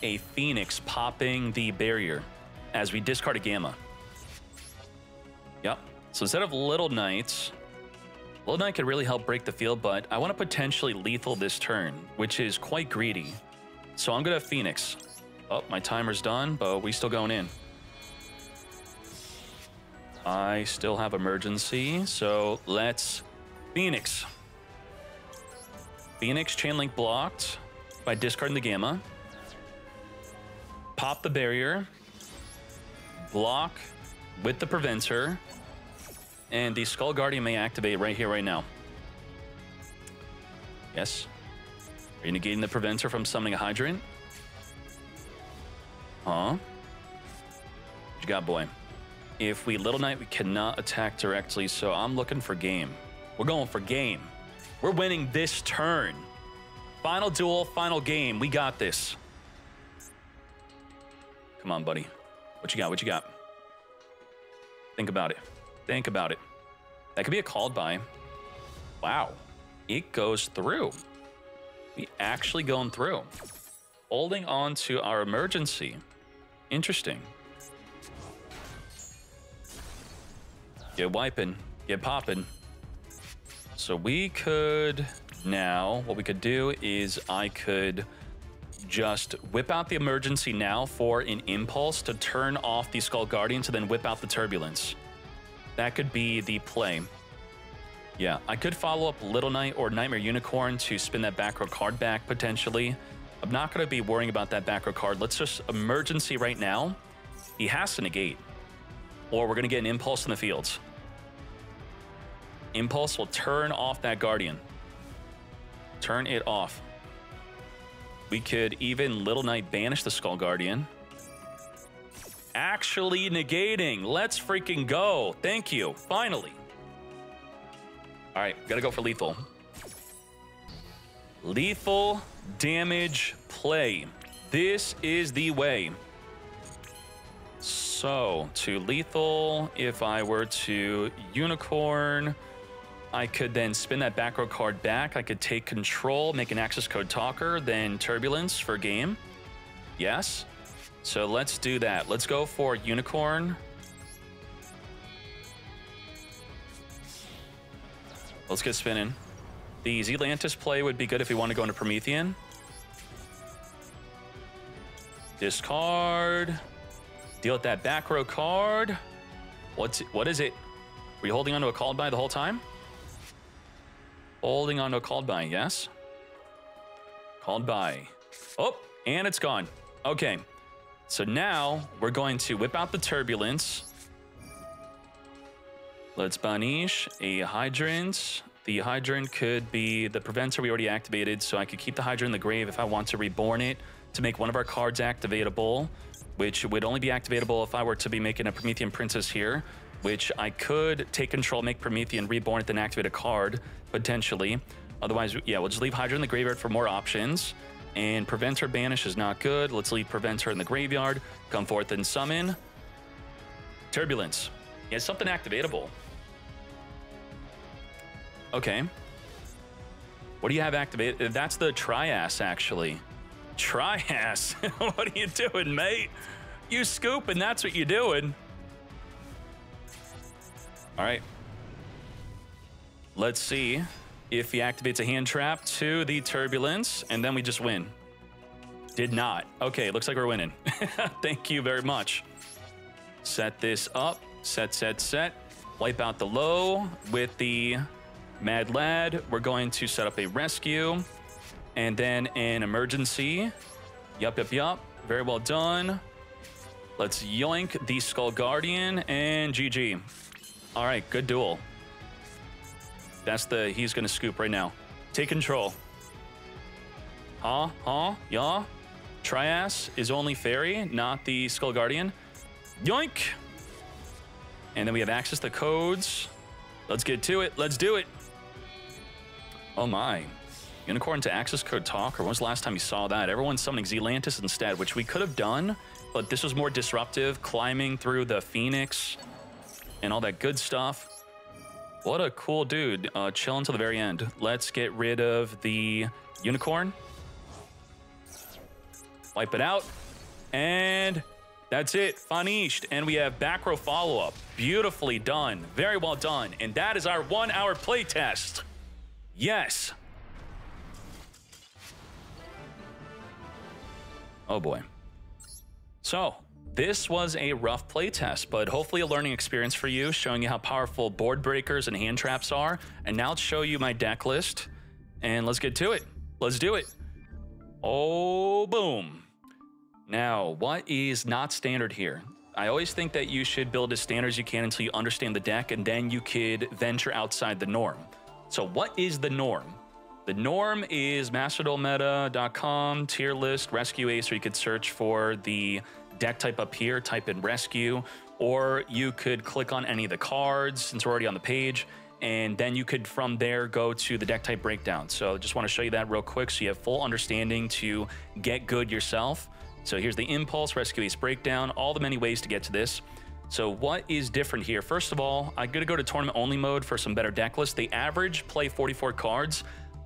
a Phoenix popping the barrier as we discard a Gamma. Yep. So instead of Little Knight, Little Knight could really help break the field, but I want to potentially lethal this turn, which is quite greedy. So I'm going to Phoenix. Oh, my timer's done, but we still going in. I still have Emergency, so let's Phoenix. Phoenix Chain Link blocked by discarding the Gamma. Pop the barrier. Block with the Preventer. And the Skull Guardian may activate right here, right now. Yes. Are you negating the Preventer from summoning a Hydrant? Huh? What you got, boy? If we Little Knight, we cannot attack directly, so I'm looking for game. We're going for game. We're winning this turn. Final duel, final game. We got this. Come on, buddy. What you got? What you got? Think about it. Think about it. That could be a called by. Wow. It goes through. We actually going through. Holding on to our Emergency. Interesting. Get wiping. Get popping. So we could now, what we could do is I could just whip out the Emergency now for an Impulse to turn off the Skull Guardian to then whip out the Turbulence. That could be the play. Yeah, I could follow up Little Knight or Nightmare Unicorn to spin that back row card back potentially. I'm not going to be worrying about that back row card. Let's just Emergency right now. He has to negate, or we're going to get an Impulse in the fields. Impulse will turn off that Guardian. Turn it off. We could even Little Knight banish the Skull Guardian. Actually negating. Let's freaking go. Thank you. Finally. All right, gotta go for lethal. Lethal damage play. This is the way. So, to lethal, if I were to Unicorn, I could then spin that back row card back. I could take control, make an access code talker, then Turbulence for game. Yes. So let's do that. Let's go for Unicorn. Let's get spinning. The Zealantis play would be good if we want to go into Promethean. Discard. Deal with that back row card. What is it? Were you holding onto a called by the whole time? Holding onto a called by, yes. Called by. Oh, and it's gone. Okay. So now we're going to whip out the Turbulence. Let's banish a Hydrant. The Hydrant could be the Preventer we already activated, so I could keep the Hydrant in the grave if I want to reborn it to make one of our cards activatable, which would only be activatable if I were to be making a Promethean Princess here, which I could take control, make Promethean, reborn it, then activate a card, potentially. Otherwise, yeah, we'll just leave Hydra in the graveyard for more options. And Preventer Banish is not good. Let's leave Preventer in the graveyard. Come forth and summon. Turbulence. He has something activatable. Okay. What do you have activated? That's the Triass, actually. Triass? What are you doing, mate? You scoop and that's what you're doing. All right. Let's see if he activates a hand trap to the Turbulence, and then we just win. Did not. Okay, looks like we're winning. Thank you very much. Set this up. Set. Wipe out the low with the Mad Lad. We're going to set up a rescue and then an emergency. Yup. Very well done. Let's yoink the Skull Guardian and GG. All right, good duel. He's gonna scoop right now. Take control. Yeah. Triass is only fairy, not the Skull Guardian. Yoink! And then we have access to codes. Let's get to it. Let's do it. Oh my. Unicorn to access code talk, or when was the last time you saw that? Everyone's summoning Zealantis instead, which we could have done, but this was more disruptive, climbing through the Phoenix and all that good stuff. What a cool dude, chill until the very end. Let's get rid of the Unicorn. Wipe it out, and that's it, finished. And we have back row follow-up. Beautifully done, very well done. And that is our 1 hour playtest. Yes. Oh boy. So, this was a rough playtest, but hopefully a learning experience for you, showing you how powerful board breakers and hand traps are. And now let's show you my deck list, and let's get to it. Let's do it. Oh, boom. Now, what is not standard here? I always think that you should build as standard as you can until you understand the deck, and then you could venture outside the norm. So what is the norm? The norm is masterduelmeta.com, tier list, rescue ace, or you could search for the deck type up here, type in rescue, or you could click on any of the cards since we're already on the page, and then you could from there go to the deck type breakdown. So just want to show you that real quick so you have full understanding to get good yourself. So here's the impulse, rescue ace breakdown, all the many ways to get to this. So what is different here? First of all, I'm going to go to tournament only mode for some better deck lists. They average play 44 cards.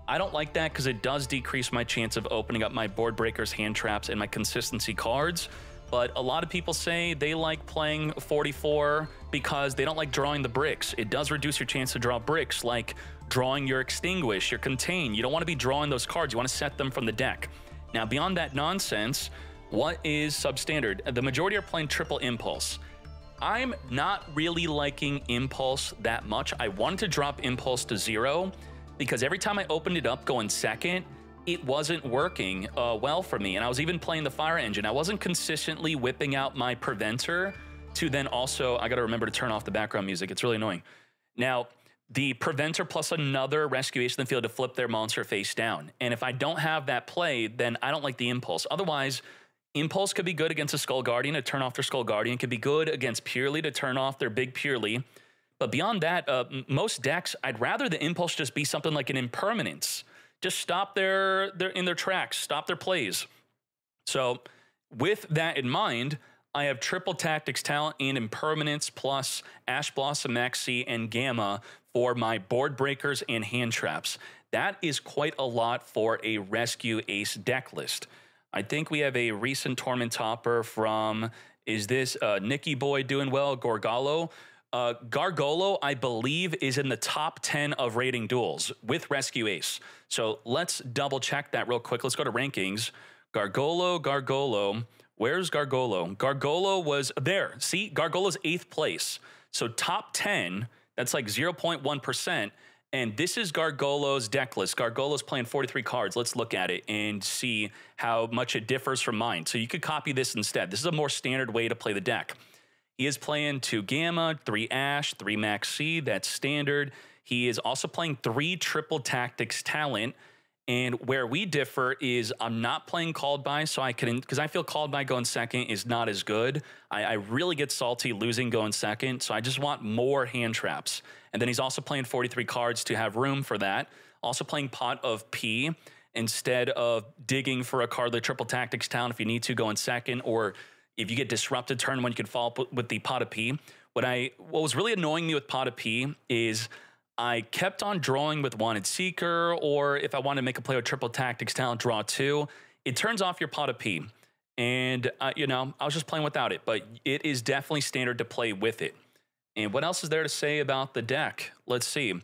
I don't like that because it does decrease my chance of opening up my board breakers, hand traps, and my consistency cards. But a lot of people say they like playing 44 because they don't like drawing the bricks. It does reduce your chance to draw bricks, like drawing your extinguish, your contain. You don't want to be drawing those cards. You want to set them from the deck. Now, beyond that nonsense, what is substandard? The majority are playing triple impulse. I'm not really liking impulse that much. I wanted to drop impulse to 0 because every time I opened it up going second, it wasn't working well for me. And I was even playing the fire engine. I wasn't consistently whipping out my preventer to then also, I got to remember to turn off the background music. It's really annoying. Now, the preventer plus another rescue ace in the field to flip their monster face down. And if I don't have that play, then I don't like the impulse. Otherwise, impulse could be good against a Skull Guardian to turn off their Skull Guardian. It could be good against Purely to turn off their big Purely. But beyond that, most decks, I'd rather the impulse just be something like an impermanence. Just stop their tracks, stop their plays. So with that in mind, I have triple tactics talent and impermanence plus Ash Blossom Maxi and Gamma for my board breakers and hand traps. That is quite a lot for a rescue ace deck list. I think we have a recent tournament topper from, is this Nicky Boy doing well, Gorgalo? Gargolo, I believe, is in the top 10 of rating duels with Rescue Ace. So let's double check that real quick. Let's go to rankings. Gargolo. Where's Gargolo? Gargolo was there. See, Gargolo's 8th place. So top 10, that's like 0.1%. And this is Gargolo's deck list. Gargolo's playing 43 cards. Let's look at it and see how much it differs from mine. So you could copy this instead. This is a more standard way to play the deck. He is playing 2 Gamma, 3 Ash, 3 Max C. That's standard. He is also playing 3 Triple Tactics Talent. And where we differ is I'm not playing Called By, so I can, because I feel Called By going second is not as good. I really get salty losing going second, so I just want more hand traps. And then he's also playing 43 cards to have room for that. Also playing Pot of P instead of digging for a card like Triple Tactics Talent if you need to go in second, or if you get disrupted turn one, you can follow up with the Pot of P. What was really annoying me with Pot of P is I kept on drawing with Wanted Seeker, or if I wanted to make a play with Triple Tactics Talent, draw 2. It turns off your Pot of P. And, you know, I was just playing without it, but it is definitely standard to play with it. And what else is there to say about the deck? Let's see.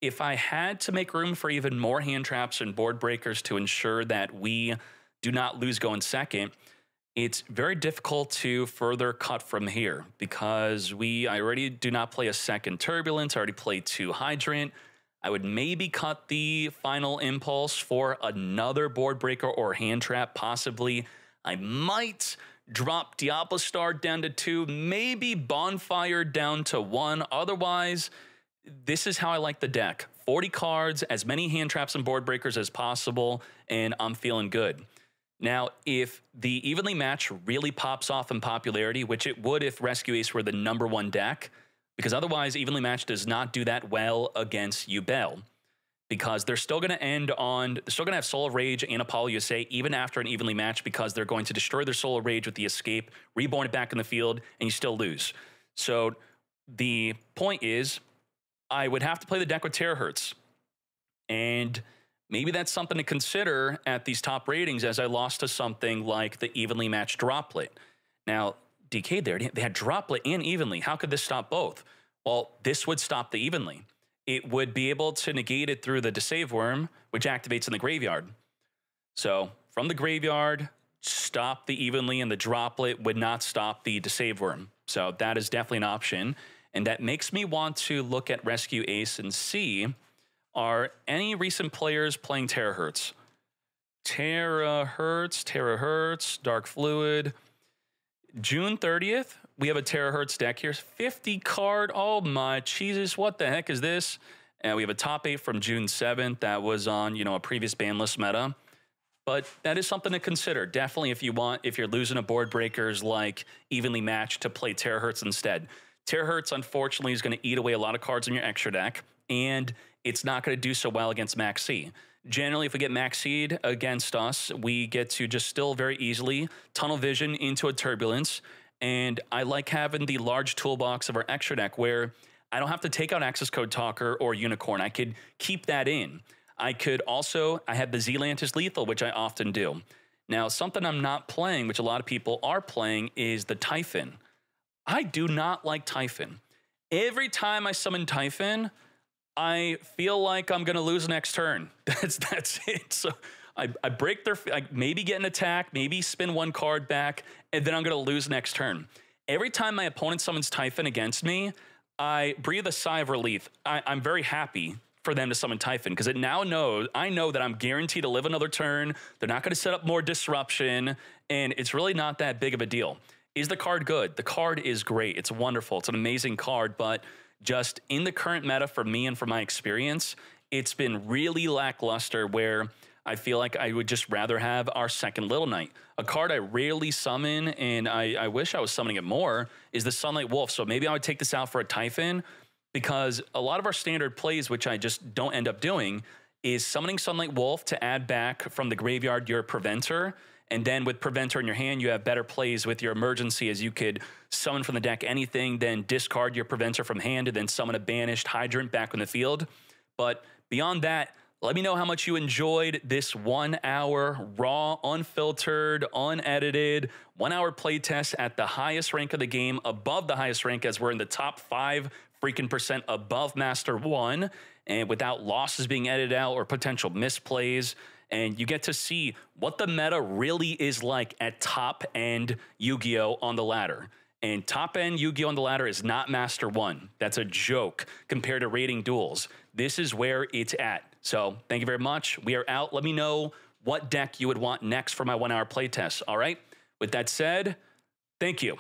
If I had to make room for even more hand traps and board breakers to ensure that we do not lose going second, it's very difficult to further cut from here because I already do not play a second Turbulence. I already played 2 Hydrant. I would maybe cut the final Impulse for another board breaker or hand trap, possibly. I might drop Diablo Star down to 2, maybe Bonfire down to 1. Otherwise, this is how I like the deck. 40 cards, as many hand traps and board breakers as possible, and I'm feeling good. Now, if the Evenly Match really pops off in popularity, which it would if Rescue Ace were the #1 deck, because otherwise Evenly Match does not do that well against Yubel. because they're still going to they're still going to have Soul Rage and Apollo USA even after an evenly match, because they're going to destroy their Soul Rage with the escape, reborn it back in the field, and you still lose. So the point is, I would have to play the deck with Terahertz. And maybe that's something to consider at these top ratings, as I lost to something like the evenly matched Droplet. Now, DK there, they had Droplet and evenly. How could this stop both? Well, this would stop the evenly. It would be able to negate it through the Deceive Worm, which activates in the graveyard. So from the graveyard, stop the evenly, and the Droplet would not stop the Deceive Worm. So that is definitely an option. And that makes me want to look at Rescue Ace and see, are any recent players playing Terahertz? Terahertz, Dark Fluid. June 30th, we have a Terahertz deck here. 50 card. Oh my Jesus, what the heck is this? And we have a top 8 from June 7th. That was on, you know, a previous ban list meta. But that is something to consider. Definitely if you're losing a board breakers like evenly matched, to play Terahertz instead. Terahertz, unfortunately, is going to eat away a lot of cards in your extra deck, and it's not going to do so well against Max C. Generally, if we get Max Seed against us, we get to just still very easily tunnel vision into a Turbulence. And I like having the large toolbox of our extra deck where I don't have to take out Access Code Talker or Unicorn. I could keep that in. I have the Zealantis Lethal, which I often do. Now, something I'm not playing, which a lot of people are playing, is the Typhon. I do not like Typhon. Every time I summon Typhon, I feel like I'm going to lose next turn. That's it. So I break I maybe get an attack, maybe spin one card back, and then I'm going to lose next turn. Every time my opponent summons Typhon against me, I breathe a sigh of relief. I'm very happy for them to summon Typhon, because I know that I'm guaranteed to live another turn. They're not going to set up more disruption, and it's really not that big of a deal. Is the card good? The card is great. It's wonderful. It's an amazing card, but just in the current meta, for me and for my experience, it's been really lackluster, where I feel like I would just rather have our second Little Knight. A card I rarely summon, and I wish I was summoning it more, is the Sunlight Wolf. So maybe I would take this out for a Typhon, because a lot of our standard plays, which I just don't end up doing, is summoning Sunlight Wolf to add back from the graveyard your Preventer. And then with Preventer in your hand, you have better plays with your Emergency, as you could summon from the deck anything, then discard your Preventer from hand, and then summon a banished Hydrant back on the field. But beyond that, let me know how much you enjoyed this 1 hour, raw, unfiltered, unedited, 1 hour playtest at the highest rank of the game, above the highest rank, as we're in the top 5% above Master 1, and without losses being edited out or potential misplays. And you get to see what the meta really is like at top-end Yu-Gi-Oh! On the ladder. And top-end Yu-Gi-Oh! On the ladder is not Master 1. That's a joke compared to rating duels. This is where it's at. So thank you very much. We are out. Let me know what deck you would want next for my 1 hour playtest. All right? With that said, thank you.